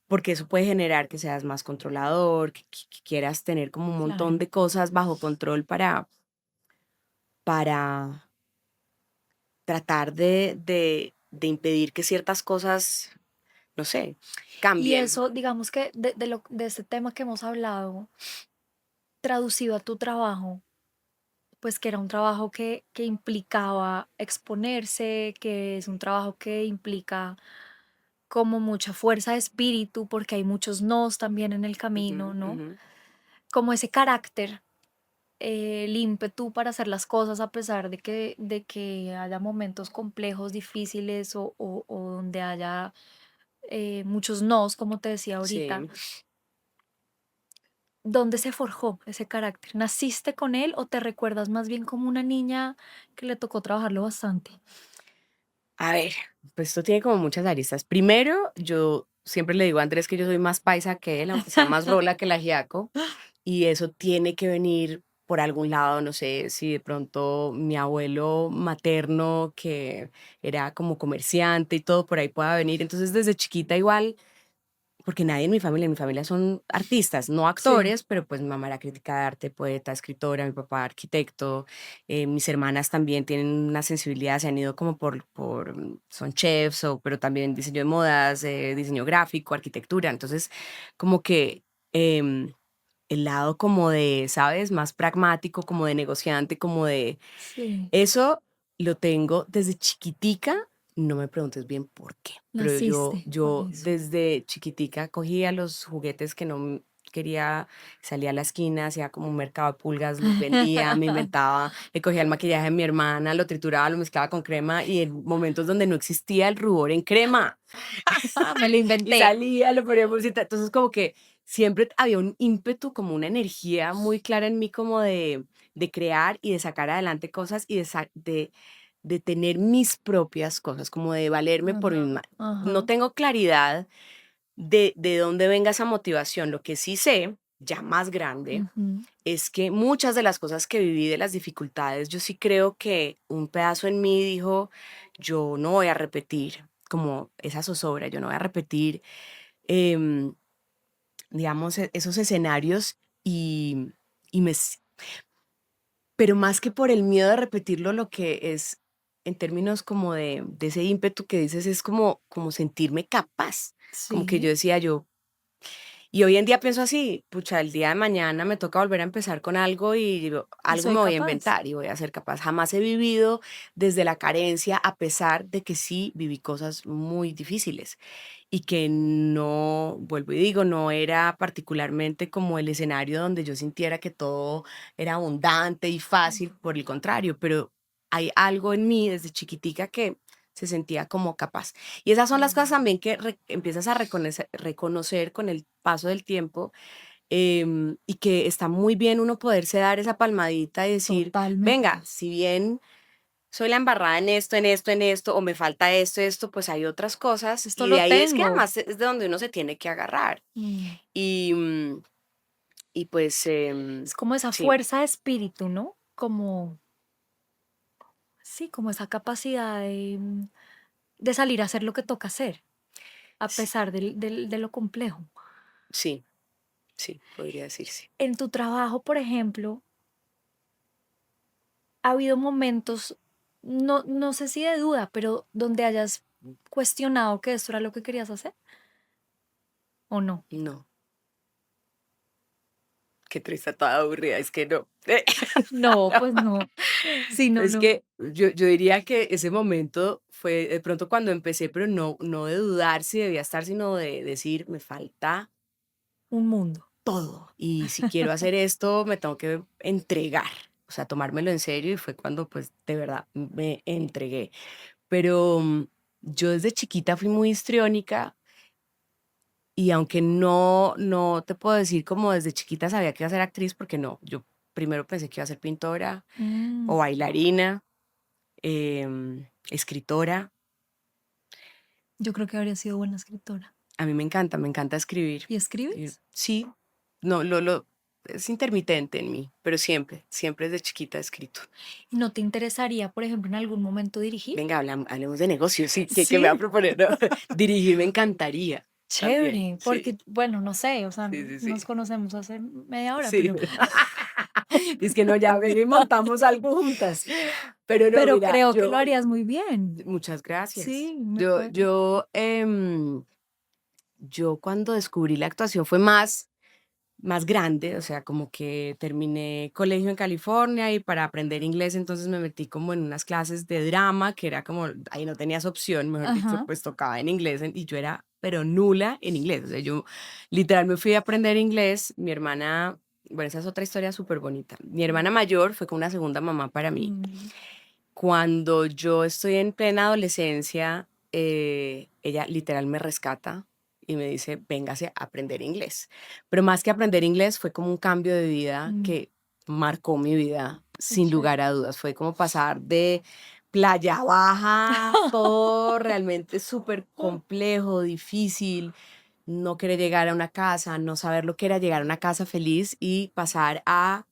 porque eso puede generar que seas más controlador, que quieras tener como un montón Claro. de cosas bajo control para tratar de impedir que ciertas cosas, no sé, Y cambien. eso, digamos que de este tema que hemos hablado, traducido a tu trabajo, pues que era un trabajo que implicaba exponerse, que es un trabajo que implica como mucha fuerza de espíritu, porque hay muchos nos también en el Ujú, camino, ¿no? ujú. Como ese carácter, el ímpetu para hacer las cosas a pesar de que haya momentos complejos, difíciles o donde haya muchos nos, como te decía ahorita. Sí. ¿Dónde se forjó ese carácter? ¿Naciste con él o te recuerdas más bien como una niña que le tocó trabajarlo bastante? A ver, pues esto tiene como muchas aristas. Primero, yo siempre le digo a Andrés que yo soy más paisa que él, aunque sea más rola que el ajiaco, y eso tiene que venir por algún lado. No sé si de pronto mi abuelo materno, que era como comerciante y todo, por ahí pueda venir. Entonces, desde chiquita igual, porque nadie en mi familia son artistas, no Sí. actores, pero pues mi mamá era crítica de arte, poeta, escritora, mi papá arquitecto, mis hermanas también tienen una sensibilidad, se han ido como son chefs, pero también diseño de modas, diseño gráfico, arquitectura. Entonces, como que em, el lado como de, ¿sabes? Más pragmático, como de negociante, como de Sí, eso lo tengo desde chiquitica. No me preguntes bien por qué, pero yo, naciste con yo eso. desde chiquitica cogía los juguetes que no quería, salía a la esquina, hacía como un mercado de pulgas, los vendía, me inventaba, le cogía el maquillaje de mi hermana, lo trituraba, lo mezclaba con crema, y en momentos donde no existía el rubor en crema, Me lo y inventé. salía, lo ponía en bolsita. Entonces, como que siempre había un ímpetu, como una energía muy clara en mí, como de crear y de sacar adelante cosas, y de tener mis propias cosas, como de valerme por Ajá, mi misma. No ajá. tengo claridad de dónde venga esa motivación. Lo que sí sé, ya más grande, Ujú. es que muchas de las cosas que viví, de las dificultades, yo sí creo que un pedazo en mí dijo, yo no voy a repetir como esa zozobra, yo no voy a repetir, em, digamos, esos escenarios, y, y pero más que por el miedo de repetirlo, lo que es en términos como de ese ímpetu que dices, es como sentirme capaz, como que yo Sí, decía yo. Y hoy en día pienso así, pucha, el día de mañana me toca volver a empezar con algo, y digo, y algo soy me voy a capaz. inventar y voy a ser capaz. Jamás he vivido desde la carencia, a pesar de que sí viví cosas muy difíciles, y que no, vuelvo y digo, no era particularmente como el escenario donde yo sintiera que todo era abundante y fácil, por el contrario, pero hay algo en mí desde chiquitica que se sentía como capaz. Y esas son las cosas Mm, también que empiezas a reconocer con el paso del tiempo, y que está muy bien uno poderse dar esa palmadita y decir, venga, Totalmente. si bien soy la embarrada en esto, en esto, en esto, o me falta esto, esto, pues hay otras cosas, Esto y de lo ahí es que tengo. además es de donde uno se tiene que agarrar. Mm. Y, y pues Es como esa sí, fuerza de espíritu, ¿no? Como, sí, como esa capacidad de salir a hacer lo que toca hacer, a s- pesar de lo complejo. sí, sí, podría decirse. En tu trabajo, por ejemplo, ¿ha habido momentos, no sé si de duda, pero donde hayas cuestionado que esto era lo que querías hacer o no? No, qué triste, toda aburrida, es que no. No, No. pues no. Sí, no, Es no. que yo diría que ese momento fue de pronto cuando empecé, pero no de dudar si debía estar, sino de decir, me falta Un mundo. todo. Y si quiero hacer esto, me tengo que entregar, o sea, tomármelo en serio, y fue cuando pues de verdad me entregué. Pero yo desde chiquita fui muy histriónica, y aunque no te puedo decir como desde chiquita sabía que iba a ser actriz, porque no, yo primero pensé que iba a ser pintora Mm, o bailarina. escritora. Yo creo que habría sido buena escritora. A mí me encanta escribir. ¿Y escribes? Sí, no, es intermitente en mí, pero siempre desde chiquita he escrito. ¿Y no te interesaría, por ejemplo, en algún momento dirigir? Venga, hablemos de negocios, sí, ¿qué me va a Sí, proponer? No, dirigir me encantaría también, chévere, sí, porque, bueno, no sé, o sea, sí, nos sí, conocemos hace media hora, sí. Es que no, ya ven y montamos algo juntas. Pero no, pero mira, creo que lo harías muy bien. muchas gracias. Sí, Yo cuando descubrí la actuación fue más grande, o sea, como que terminé colegio en California y para aprender inglés entonces me metí como en unas clases de drama, que era como, ahí no tenías opción, mejor dicho, Ajá. pues tocaba en inglés y yo era, pero nula en inglés, o sea, yo literal me fui a aprender inglés, mi hermana, bueno, esa es otra historia súper bonita, mi hermana mayor fue como una segunda mamá para mí. Mm, Cuando yo estoy en plena adolescencia, ella literal me rescata y me dice, véngase a aprender inglés. Pero más que aprender inglés, fue como un cambio de vida mm, que marcó mi vida, qué sin chévere. lugar a dudas. Fue como pasar de playa baja, todo realmente súper complejo, difícil, no querer llegar a una casa, no saber lo que era llegar a una casa feliz y pasar a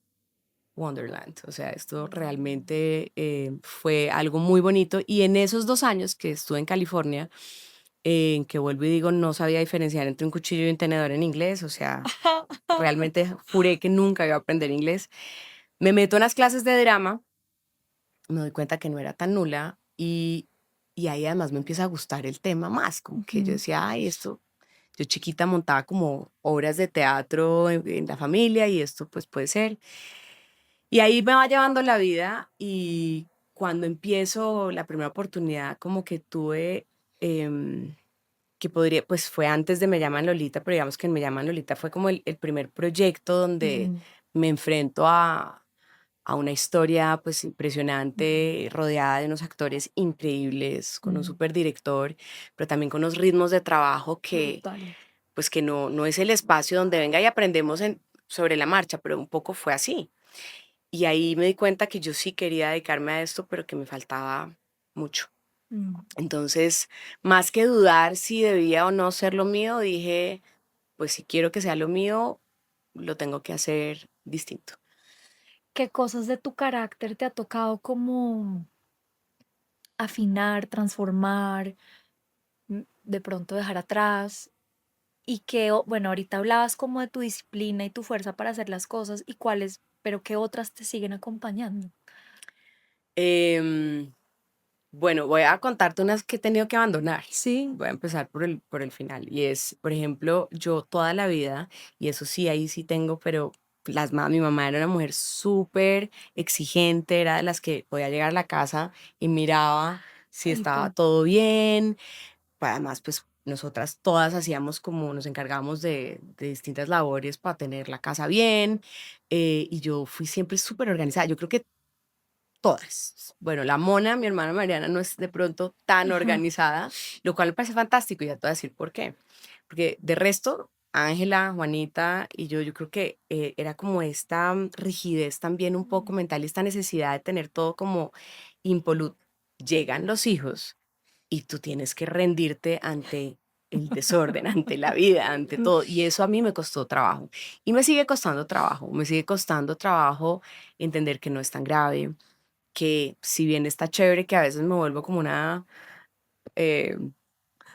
Wonderland. O sea, esto realmente fue algo muy bonito. Y en esos 2 años que estuve en California, en que vuelvo y digo, no sabía diferenciar entre un cuchillo y un tenedor en inglés. O sea, realmente juré que nunca iba a aprender inglés. Me meto en las clases de drama, me doy cuenta que no era tan nula y ahí además me empieza a gustar el tema más, como que yo Ujú. decía, ay, esto, yo chiquita montaba como obras de teatro en la familia y esto pues puede ser. Y ahí me va llevando la vida y cuando empiezo la primera oportunidad como que tuve, que podría, pues fue antes de Me llaman Lolita, pero digamos que en Me llaman Lolita fue como el primer proyecto donde Ujú. me enfrento a una historia pues impresionante, rodeada de unos actores increíbles, con un Mm, súper director, pero también con unos ritmos de trabajo que brutal. pues que no es el espacio donde venga y aprendemos sobre la marcha, pero un poco fue así. Y ahí me di cuenta que yo sí quería dedicarme a esto, pero que me faltaba mucho. Mm. Entonces, más que dudar si debía o no ser lo mío, dije, pues si quiero que sea lo mío, lo tengo que hacer distinto. ¿Qué cosas de tu carácter te ha tocado como afinar, transformar, de pronto dejar atrás? Y que, bueno, ahorita hablabas como de tu disciplina y tu fuerza para hacer las cosas y cuáles, pero qué otras te siguen acompañando. Em, bueno, voy a contarte unas que he tenido que abandonar. Sí. Voy a empezar por el final. Y es, por ejemplo, yo toda la vida, y eso sí, ahí sí tengo, pero mi mamá era una mujer súper exigente, era de las que podía llegar a la casa y miraba si Y estaba tú. todo bien. Además, pues nosotras todas hacíamos como, nos encargábamos de distintas labores para tener la casa bien. Y yo fui siempre súper organizada. Yo creo que todas. Bueno, la Mona, mi hermana Mariana, no es de pronto tan Ajá. organizada, lo cual me parece fantástico y ya te voy a decir por qué. Porque de resto, Ángela, Juanita y yo creo que era como esta rigidez también un poco mental y esta necesidad de tener todo como impoluto. Llegan los hijos y tú tienes que rendirte ante el desorden, ante la vida, ante todo. Y eso a mí me costó trabajo. Y me sigue costando trabajo entender que no es tan grave, que si bien está chévere que a veces me vuelvo como una eh,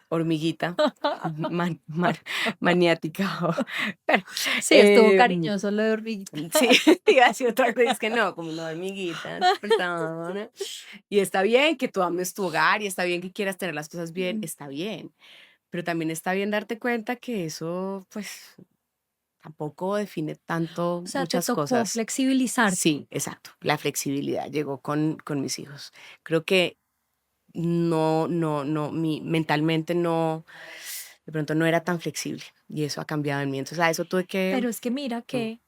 hormiguita maniática, pero Sí, estuvo em, cariñoso lo de hormiguita. sí, te iba a decir otra cosa, es que no, como una hormiguita, perdón. Y está bien que tú ames tu hogar y está bien que quieras tener las cosas bien, está bien, pero también está bien darte cuenta que eso, pues, tampoco define tanto O sea, te muchas tocó cosas. flexibilizarte. Sí, exacto. La flexibilidad llegó con mis hijos. Creo que mentalmente no, de pronto no era tan flexible y eso ha cambiado en mí. Entonces a eso tuve que... Pero es que mira mm, que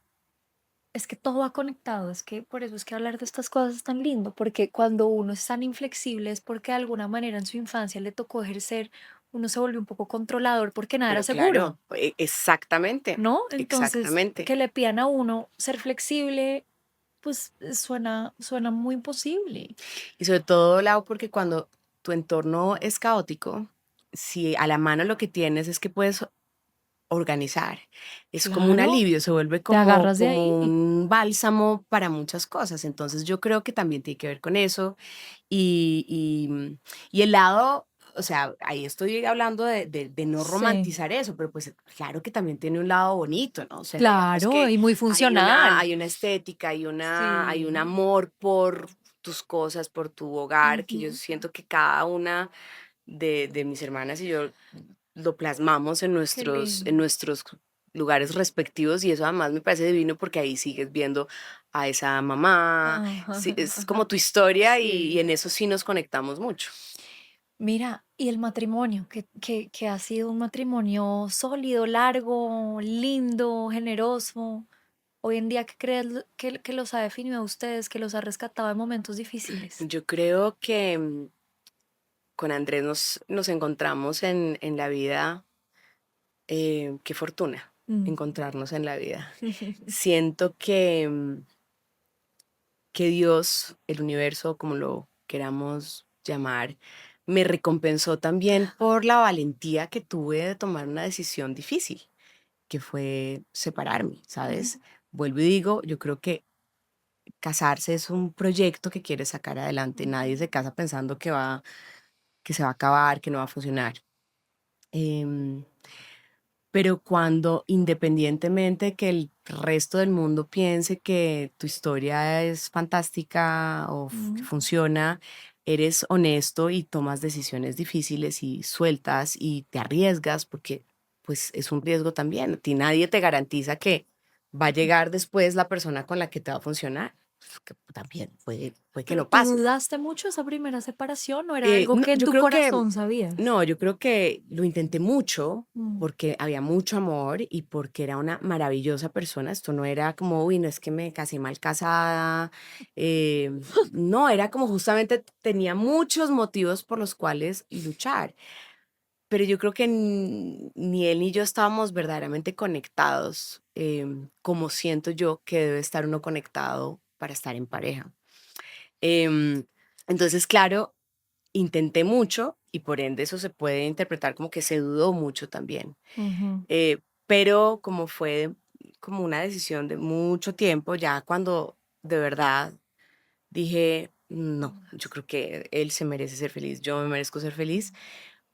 es que todo va conectado, es que por eso es que hablar de estas cosas es tan lindo, porque cuando uno es tan inflexible es porque de alguna manera en su infancia le tocó ejercer, uno se volvió un poco controlador porque nada era Pero seguro, claro, exactamente, ¿no? Entonces, exactamente. que le pidan a uno ser flexible, pues suena muy imposible. Y sobre todo, Lau, porque cuando tu entorno es caótico, si a la mano lo que tienes es que puedes organizar, es como un Claro, alivio, se vuelve te como, agarras de como ahí. un bálsamo para muchas cosas. Entonces yo creo que también tiene que ver con eso. Y, y el lado, o sea, ahí estoy hablando de no Sí, romantizar eso, pero pues claro que también tiene un lado bonito, ¿no? O sea, digamos claro, que y muy funcional. hay una estética, hay un Sí. amor por tus cosas, por tu hogar, que yo Ujú. siento que cada una de mis hermanas y yo lo plasmamos Qué en lindo. nuestros lugares respectivos y eso además me parece divino porque ahí sigues viendo a esa mamá, Ajá, sí, es como tu historia y sí. en eso sí nos conectamos mucho. Mira, y el matrimonio, que ha sido un matrimonio sólido, largo, lindo, generoso. Hoy en día, ¿qué crees que los ha definido a ustedes, que los ha rescatado en momentos difíciles? Yo creo que con Andrés nos encontramos en la vida, qué fortuna Mm. encontrarnos en la vida. Siento que Dios, el universo, como lo queramos llamar, me recompensó también por la valentía que tuve de tomar una decisión difícil, que fue separarme, ¿sabes? Ujú. Vuelvo y digo, yo creo que casarse es un proyecto que quieres sacar adelante. Nadie se casa pensando que se va a acabar, que no va a funcionar. Em, pero cuando independientemente de que el resto del mundo piense que tu historia es fantástica o que Mm. funciona, eres honesto y tomas decisiones difíciles y sueltas y te arriesgas porque pues es un riesgo también. A ti nadie te garantiza que va a llegar después la persona con la que te va a funcionar. Pues, que también puede que ¿Pero no tú pase. dudaste mucho esa primera separación o era algo No, que en yo tu creo que, corazón sabías? no, yo creo que lo intenté mucho Mm. porque había mucho amor y porque era una maravillosa persona. Esto no era como, uy, no es que me casé mal casada. No, era como justamente tenía muchos motivos por los cuales luchar. Pero yo creo que ni él ni yo estábamos verdaderamente conectados, como siento yo que debe estar uno conectado para estar en pareja. Em, entonces, claro, intenté mucho y por ende eso se puede interpretar como que se dudó mucho también. Ujú. Pero como fue como una decisión de mucho tiempo, ya cuando de verdad dije, no, yo creo que él se merece ser feliz, yo me merezco ser feliz,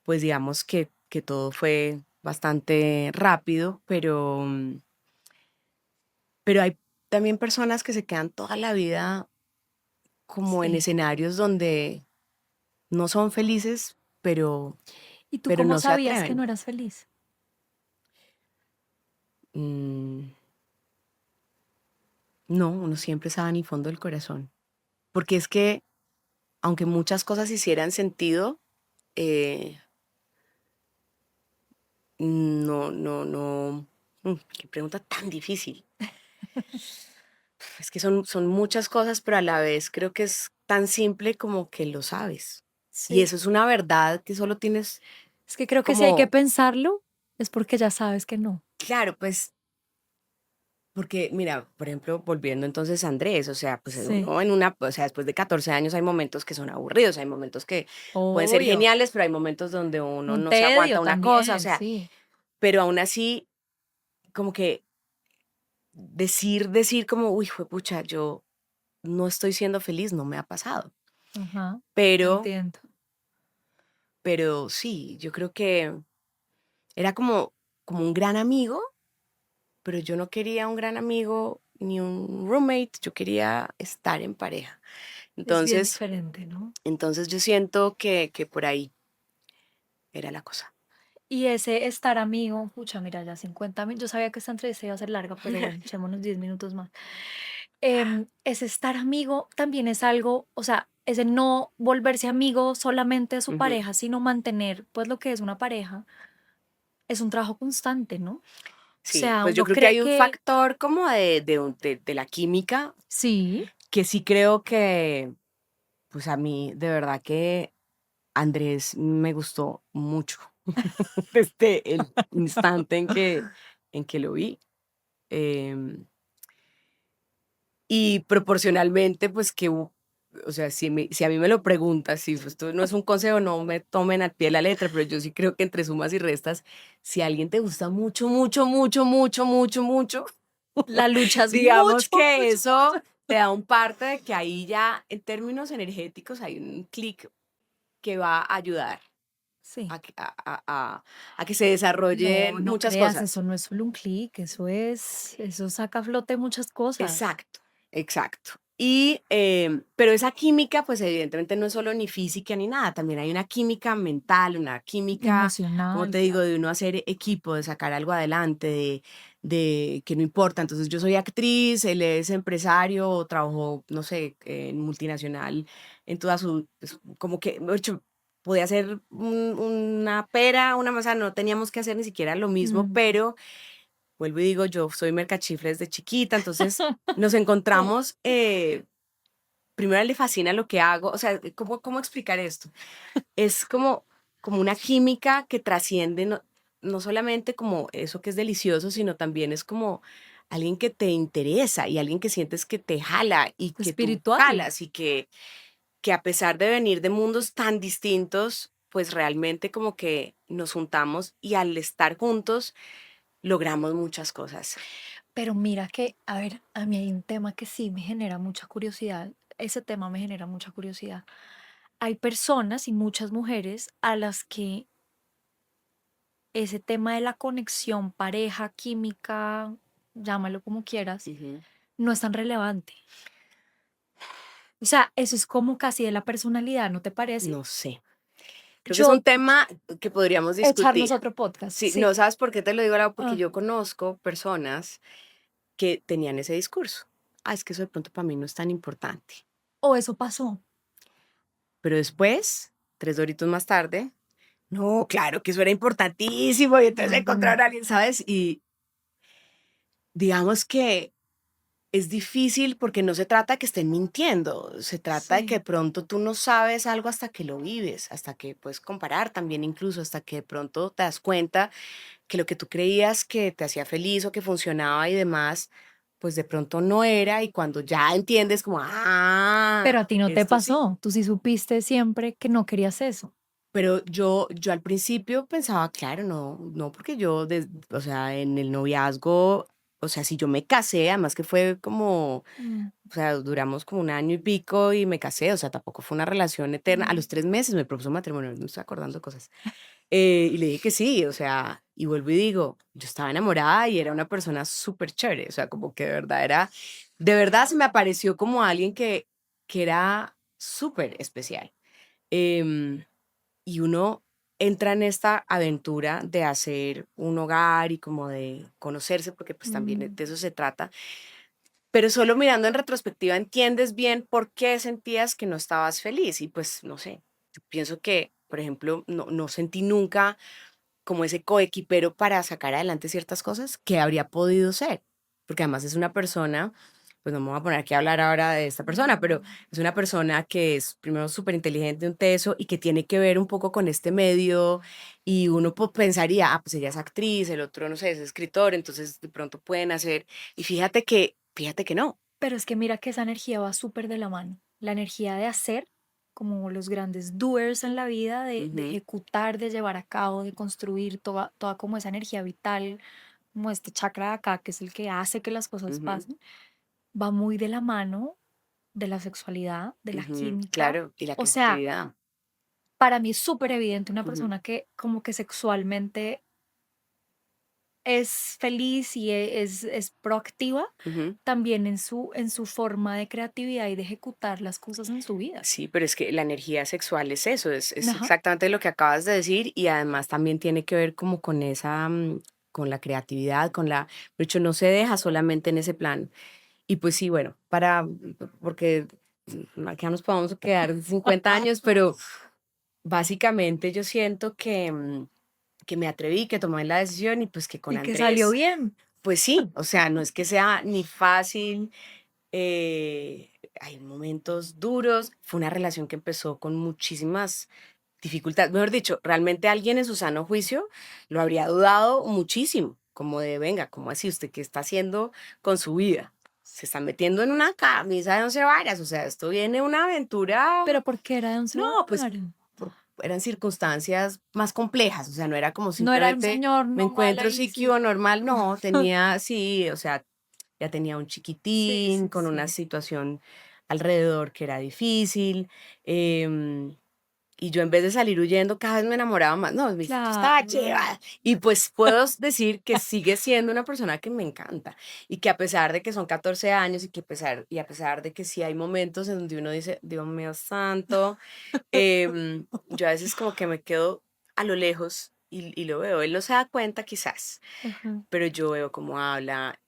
pues digamos que todo fue bastante rápido, pero hay también personas que se quedan toda la vida como en Sí. escenarios donde no son felices, ¿Y tú pero cómo no se sabías que atreven. no eras feliz? Mm, no, uno siempre sabe en el fondo del corazón. Porque es que, aunque muchas cosas hicieran sentido, eh, no. Qué pregunta tan difícil. Es que son muchas cosas, pero a la vez creo que es tan simple como que lo sabes. Y Sí. eso es una verdad que solo tienes Es que creo que si hay que como, pensarlo, es porque ya sabes que no. claro, pues. Porque, mira, por ejemplo, volviendo entonces a Andrés, o sea, pues Sí. uno o sea, después de 14 años hay momentos que son aburridos, hay momentos que pueden ser Obvio. geniales, pero hay momentos donde uno Un no se aguanta tedio una cosa, o también, sea, sí. pero aún así, como que decir como, uy, pucha, yo no estoy siendo feliz, no me ha pasado. Ajá, Pero, entiendo. pero sí, yo creo que era como un gran amigo, pero yo no quería un gran amigo ni un roommate, yo quería estar en pareja. Es bien Entonces, diferente, ¿no? entonces yo siento que por ahí era la cosa. Y ese estar amigo, pucha, mira, ya 50 minutos, yo sabía que esta entrevista iba a ser larga, pero bueno, echémonos 10 minutos más. Ese estar amigo también es algo, o sea, ese no volverse amigo solamente de su Ujú. pareja, sino mantener, pues, lo que es una pareja, es un trabajo constante, ¿no? O Sí, sea, pues yo uno creo que cree hay un que factor como de la química sí, que sí creo que, pues a mí de verdad que Andrés me gustó mucho desde el instante en que lo vi. em, y proporcionalmente, pues que o sea, si a mí me lo preguntas, si esto no es un consejo, no me tomen al pie de la letra, pero yo sí creo que entre sumas y restas, si alguien te gusta mucho, mucho, mucho, mucho, mucho, mucho, La luchas digamos mucho, que mucho, eso mucho. te da un parte de que ahí ya en términos energéticos hay un clic que va a ayudar Sí. a que se No, desarrollen no muchas creas, cosas. eso no es solo un clic, eso saca a flote muchas cosas. Exacto, exacto. Y, pero esa química, pues evidentemente no es solo ni física ni nada, también hay una química mental, una química, como Emocional, te digo, claro. de uno hacer equipo, de sacar algo adelante, de que no importa. Entonces yo soy actriz, él es empresario, trabajó, no sé, en multinacional, en toda su, pues, como que, de hecho, podía ser una pera, una manzana, no teníamos que hacer ni siquiera lo mismo, Mm. pero vuelvo y digo, yo soy mercachifles de chiquita, entonces nos encontramos, primero a él le fascina lo que hago, o sea, ¿cómo explicar esto? Es como una química que trasciende no solamente como eso que es delicioso, sino también es como alguien que te interesa y alguien que sientes que te jala y que tú Espiritual. jalas y que a pesar de venir de mundos tan distintos, pues realmente como que nos juntamos y al estar juntos logramos muchas cosas. Pero mira que, a ver, a mí hay un tema que sí me genera mucha curiosidad. Ese tema me genera mucha curiosidad. Hay personas y muchas mujeres a las que ese tema de la conexión, pareja, química, llámalo como quieras, Ujú. no es tan relevante. O sea, eso es como casi de la personalidad, ¿no te parece? No sé. Creo que es Yo, un tema que podríamos echarnos discutir. otro podcast, Sí, sí. no sabes por qué te lo digo, Lau, porque Ah, yo conozco personas que tenían ese discurso. Ah, es que eso de pronto para mí no es tan importante. o eso pasó. Pero después, 3 doritos más tarde, no, claro que eso era importantísimo. Y entonces Mm, encontraron a alguien, ¿sabes? Y digamos que es difícil porque no se trata de que estén mintiendo, se trata de que de sí. pronto tú no sabes algo hasta que lo vives, hasta que puedes comparar también incluso, hasta que de pronto te das cuenta que lo que tú creías que te hacía feliz o que funcionaba y demás, pues de pronto no era y cuando ya entiendes como, Pero a ti no te esto sí. pasó. Tú sí supiste siempre que no querías eso. Pero yo al principio pensaba, claro, no, no, porque yo, o sea, en el noviazgo, o sea, si yo me casé, además que fue como, Mm, o sea, duramos como 1 año y pico y me casé, o sea, tampoco fue una relación eterna. A mm. los 3 meses me propuso matrimonio, no estoy acordando cosas. Y le dije que sí, o sea, y vuelvo y digo, yo estaba enamorada y era una persona súper chévere, o sea, como que de verdad se me apareció como alguien que era súper especial. Em, y uno entra en esta aventura de hacer un hogar y como de conocerse, porque pues también Mm. de eso se trata, pero solo mirando en retrospectiva entiendes bien por qué sentías que no estabas feliz y pues no sé, yo pienso que, por ejemplo, no sentí nunca como ese coequipero para sacar adelante ciertas cosas que habría podido ser, porque además es una persona, pues no me voy a poner aquí a hablar ahora de esta persona, pero es una persona que es primero súper inteligente, un teso y que tiene que ver un poco con este medio y uno pensaría, ah, pues ella es actriz, el otro, no sé, es escritor, entonces de pronto pueden hacer, y fíjate que no. Pero es que mira que esa energía va súper de la mano. La energía de hacer, como los grandes doers en la vida, de Ujú, ejecutar, de llevar a cabo, de construir toda como esa energía vital, como este chakra de acá, que es el que hace que las cosas ujú, pasen, va muy de la mano de la sexualidad, de la ujú, química. claro, y la O sea, creatividad. para mí es súper evidente una Ujú, persona que como que sexualmente es feliz y es proactiva, ujú. también en su forma de creatividad y de ejecutar las cosas en su vida. Sí, pero es que la energía sexual es eso, es Ajá. exactamente lo que acabas de decir y además también tiene que ver como con con la creatividad, de hecho no se deja solamente en ese plan. Y pues sí, bueno, porque acá nos podemos quedar 50 años, pero básicamente yo siento que me atreví, que tomé la decisión y pues que con Y que salió Andrés, bien. pues sí, o sea, no es que sea ni fácil, hay momentos duros. Fue una relación que empezó con muchísimas dificultades. Mejor dicho, realmente alguien en su sano juicio lo habría dudado muchísimo, como de, venga, ¿cómo así usted qué está haciendo con su vida? se están metiendo en una camisa de 11 varas, o sea, esto viene una aventura. ¿Pero por qué era de 11 No, pues varas? eran circunstancias más complejas, o sea, no era como No era un simplemente señor me normal encuentro ahí, sí. psiquio normal, no, tenía, sí, o sea, ya tenía un Sí, chiquitín sí, con una sí. situación alrededor que era difícil, y yo en vez de salir huyendo, cada vez me enamoraba más. No, yo estaba Claro. llevada. Y pues puedo decir que sigue siendo una persona que me encanta. Y que a pesar de que son 14 años y a pesar de que sí hay momentos en donde uno dice, Dios mío santo, yo a veces como que me quedo a lo lejos y lo veo. Él no se da cuenta quizás, Ajá. pero yo veo cómo habla,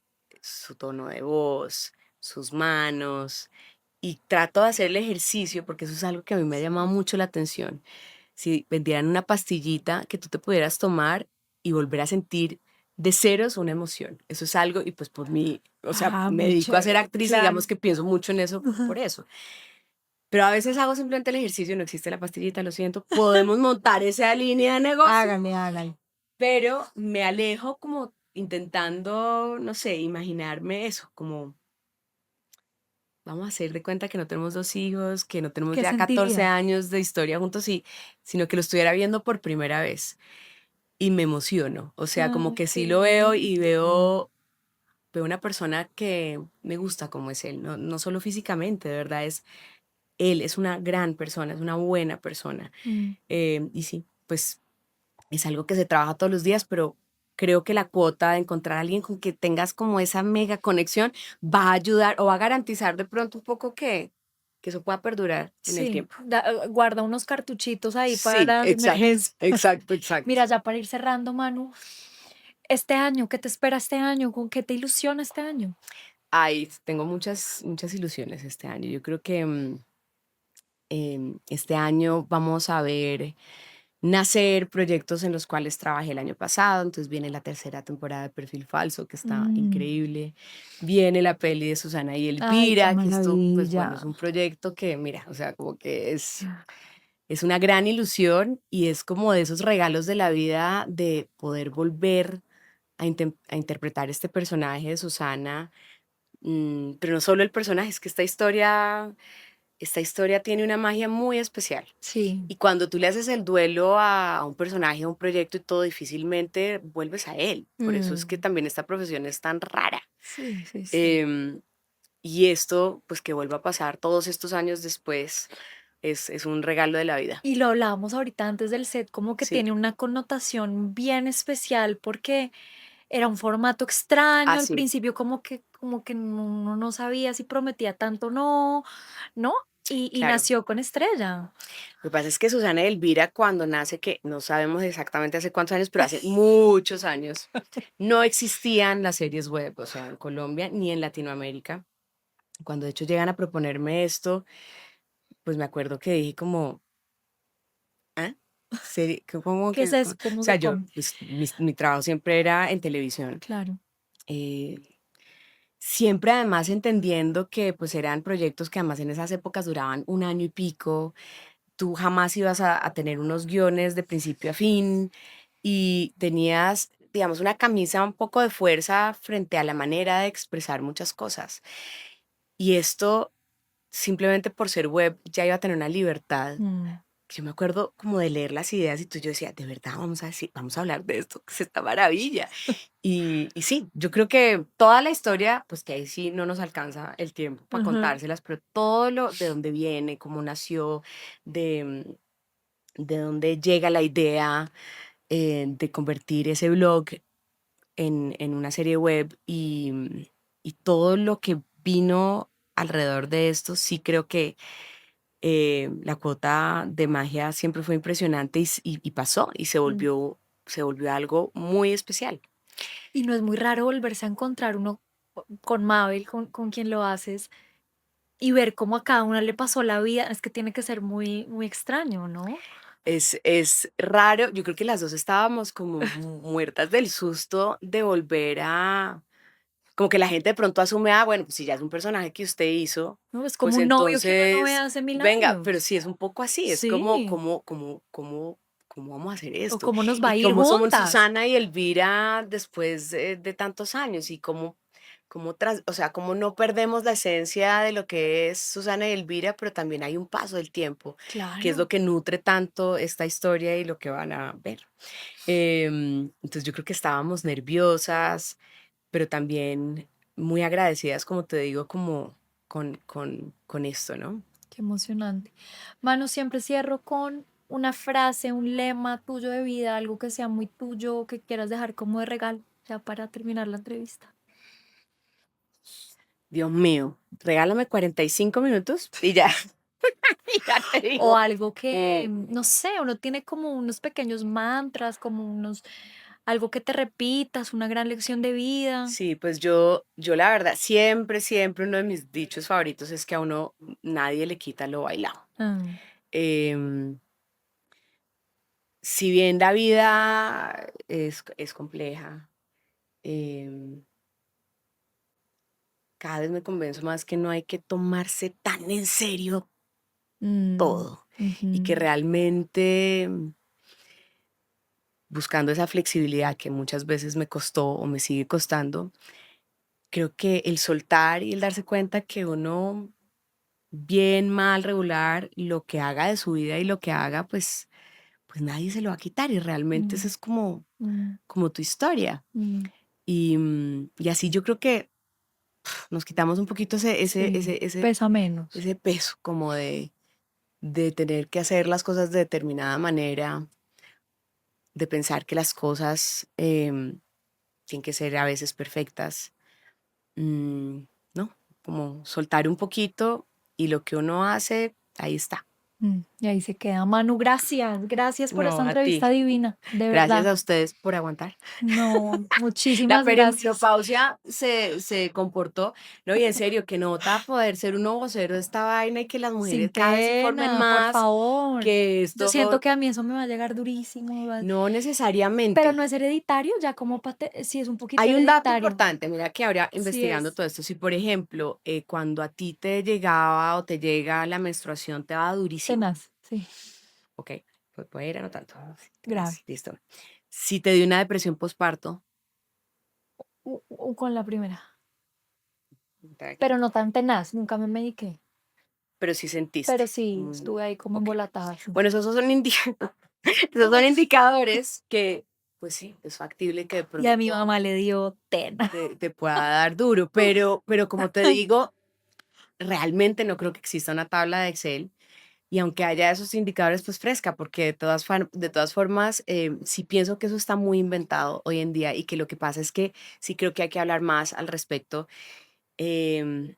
su tono de voz, sus manos, y trato de hacer el ejercicio, porque eso es algo que a mí me ha llamado mucho la atención. Si vendieran una pastillita que tú te pudieras tomar y volver a sentir de ceros una emoción. Eso es algo, y pues por mí, o sea, Ah, me muy dedico a ser chévere. actriz y Claro. digamos que pienso mucho en eso por Ajá. eso. Pero a veces hago simplemente el ejercicio, no existe la pastillita, lo siento. Podemos montar esa línea de negocio, Hágale, hágale. pero me alejo como intentando, no sé, imaginarme eso, como vamos a hacer de cuenta que no tenemos 2 hijos, que no tenemos ¿Qué ya 14 sentiría? años de historia juntos, y sino que lo estuviera viendo por primera vez y me emociono. O sea, como Ay, que qué sí lo veo y lindo. veo una persona que me gusta como es él, no solo físicamente, de verdad él es una gran persona, es una buena persona. Mm. Y sí, pues es algo que se trabaja todos los días, pero creo que la cuota de encontrar a alguien con que tengas como esa mega conexión va a ayudar o va a garantizar de pronto un poco que eso pueda perdurar en el Sí, tiempo. guarda unos cartuchitos ahí Sí, para exacto, emergencia. exacto, exacto. Mira, ya para ir cerrando, Manu, este año, ¿qué te espera este año? ¿Con qué te ilusiona este año? Ay, tengo muchas ilusiones este año. Yo creo que este año vamos a ver nacer proyectos en los cuales trabajé el año pasado. Entonces viene la tercera temporada de Perfil Falso, que está Mm. increíble. Viene la peli de Susana y Ay, qué Elvira, que esto, pues bueno, es maravilla. un proyecto que, mira, o sea, como que es una gran ilusión y es como de esos regalos de la vida de poder volver a interpretar este personaje de Susana. Pero no solo el personaje, es que esta historia tiene una magia muy especial. Sí, Y cuando tú le haces el duelo a un personaje, a un proyecto y todo, difícilmente vuelves a él. Por eso es que mm, también esta profesión es tan rara. sí, sí, sí. Em, y esto, pues que vuelva a pasar todos estos años después, es un regalo de la vida. Y lo hablábamos ahorita antes del set, como que Sí, tiene una connotación bien especial porque era un formato extraño al así. principio, como que uno no sabía si prometía tanto o no, ¿no? Y Claro. nació con Estrella. Lo que pasa es que Susana Elvira, cuando nace, que no sabemos exactamente hace cuántos años, pero hace muchos años, no existían las series web, o sea, en Colombia ni en Latinoamérica. Cuando de hecho llegan a proponerme esto, pues me acuerdo que dije como, ¿ah? ¿Cómo ¿Qué que? es eso? ¿Cómo O sea, se yo, come? pues mi trabajo siempre era en televisión. Claro. eh, Siempre además entendiendo que pues eran proyectos que además en esas épocas duraban un año y pico. Tú jamás ibas a tener unos guiones de principio a fin y tenías, digamos, una camisa un poco de fuerza frente a la manera de expresar muchas cosas. Y esto, simplemente por ser web, ya iba a tener una libertad. Mm. Yo me acuerdo como de leer las ideas y tú, yo decía, de verdad, vamos a hablar de esto, que es esta maravilla. Y sí, yo creo que toda la historia, pues que ahí sí no nos alcanza el tiempo para Ajá. contárselas, pero todo lo de dónde viene, cómo nació, de dónde llega la idea de convertir ese blog en una serie web y todo lo que vino alrededor de esto, sí creo que la cuota de magia siempre fue impresionante y pasó y Mm. se volvió algo muy especial. Y no es muy raro volverse a encontrar uno con Mabel, con quien lo haces, y ver cómo a cada una le pasó la vida. Es que tiene que ser muy, muy extraño, ¿no? Es raro, yo creo que las dos estábamos como muertas del susto de volver como que la gente de pronto asume, bueno, pues si ya es un personaje que usted hizo, No, es como pues un novio que uno no ve entonces, hace mil venga, pero años. sí es un poco así, es como, Sí. ¿cómo vamos a hacer O esto? cómo nos va Y a ir cómo somos juntas. Susana y Elvira después de tantos años y cómo o sea, cómo no perdemos la esencia de lo que es Susana y Elvira, pero también hay un paso del tiempo, que es lo Claro. que nutre tanto esta historia y lo que van a ver. Entonces yo creo que estábamos nerviosas, pero también muy agradecidas, como te digo, como con esto, ¿no? Qué emocionante. Manu, siempre cierro con una frase, un lema tuyo de vida, algo que sea muy tuyo, que quieras dejar como de regalo, ya para terminar la entrevista. Dios mío, regálame 45 minutos y ya, y ya te O digo. algo que, no sé, uno tiene como unos pequeños mantras, como algo que te repitas, una gran lección de vida. Sí, pues yo la verdad, siempre, siempre uno de mis dichos favoritos es que a uno nadie le quita lo bailado. Ah, Em, si bien la vida es compleja, em, cada vez me convenzo más que no hay que tomarse tan en serio mm, todo y que ujú, realmente buscando esa flexibilidad que muchas veces me costó o me sigue costando, creo que el soltar y el darse cuenta que uno bien, mal, regular, lo que haga de su vida y lo que haga, pues nadie se lo va a quitar y realmente esa mm, es mm, como tu historia. mm. Y así yo creo que nos quitamos un poquito Sí, pesa menos. ese peso como de tener que hacer las cosas de determinada manera, de pensar que las cosas tienen que ser a veces perfectas. mm, ¿No? Como soltar un poquito y lo que uno hace, ahí está. Y ahí se queda. Manu, gracias, gracias por esta No, a ti. entrevista divina, de Gracias verdad. a ustedes por aguantar. No, La muchísimas gracias. perimenopausia se comportó, no, y en serio, que nota poder ser uno vocero de esta vaina y que las Sin mujeres cada vez se informen pena, por más, favor. que Yo siento esto que a mí eso me va a llegar durísimo, no pero necesariamente. no es hereditario, ya como sí es un poquito Hay un dato hereditario. importante, mira que ahora Sí investigando es todo esto, si por ejemplo, cuando a ti te llegaba o te llega la menstruación, te va durísimo, tenaz, sí, ok, pues puede ir anotando, grave. listo. Si te dio una depresión postparto, Con la primera, pero no tan tenaz, nunca me mediqué, pero sí sentiste. pero sí estuve ahí como Ok. embolatada, sí. Bueno, esos son indicadores que, pues sí, es factible que de Y a mi pronto mamá le dio tena. te pueda dar duro, pero como te digo, realmente no creo que exista una tabla de Excel y aunque haya esos indicadores, pues fresca, porque de todas formas, sí pienso que eso está muy inventado hoy en día y que lo que pasa es que sí creo que hay que hablar más al respecto.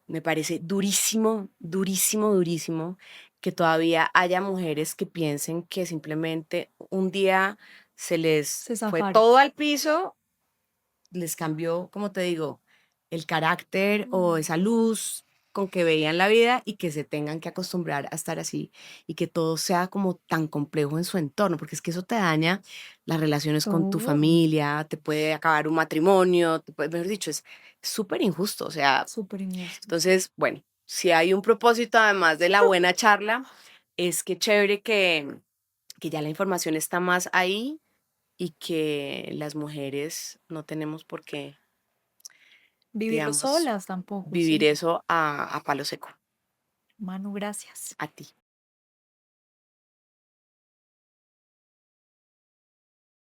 Me parece durísimo, durísimo, durísimo que todavía haya mujeres que piensen que simplemente un día se les Se fue zafaron. todo al piso, les cambió, como te digo, el carácter o esa luz con que veían la vida y que se tengan que acostumbrar a estar así y que todo sea como tan complejo en su entorno, porque es que eso te daña las relaciones con tu Todo. familia, te puede acabar un matrimonio, mejor dicho, es súper injusto, o sea, Súper injusto. entonces, bueno, si hay un propósito además de la buena charla, es que chévere que ya la información está más ahí y que las mujeres no tenemos por qué, Vivirlo digamos, solas tampoco, vivir sí. eso a palo seco. Manu, gracias. A ti.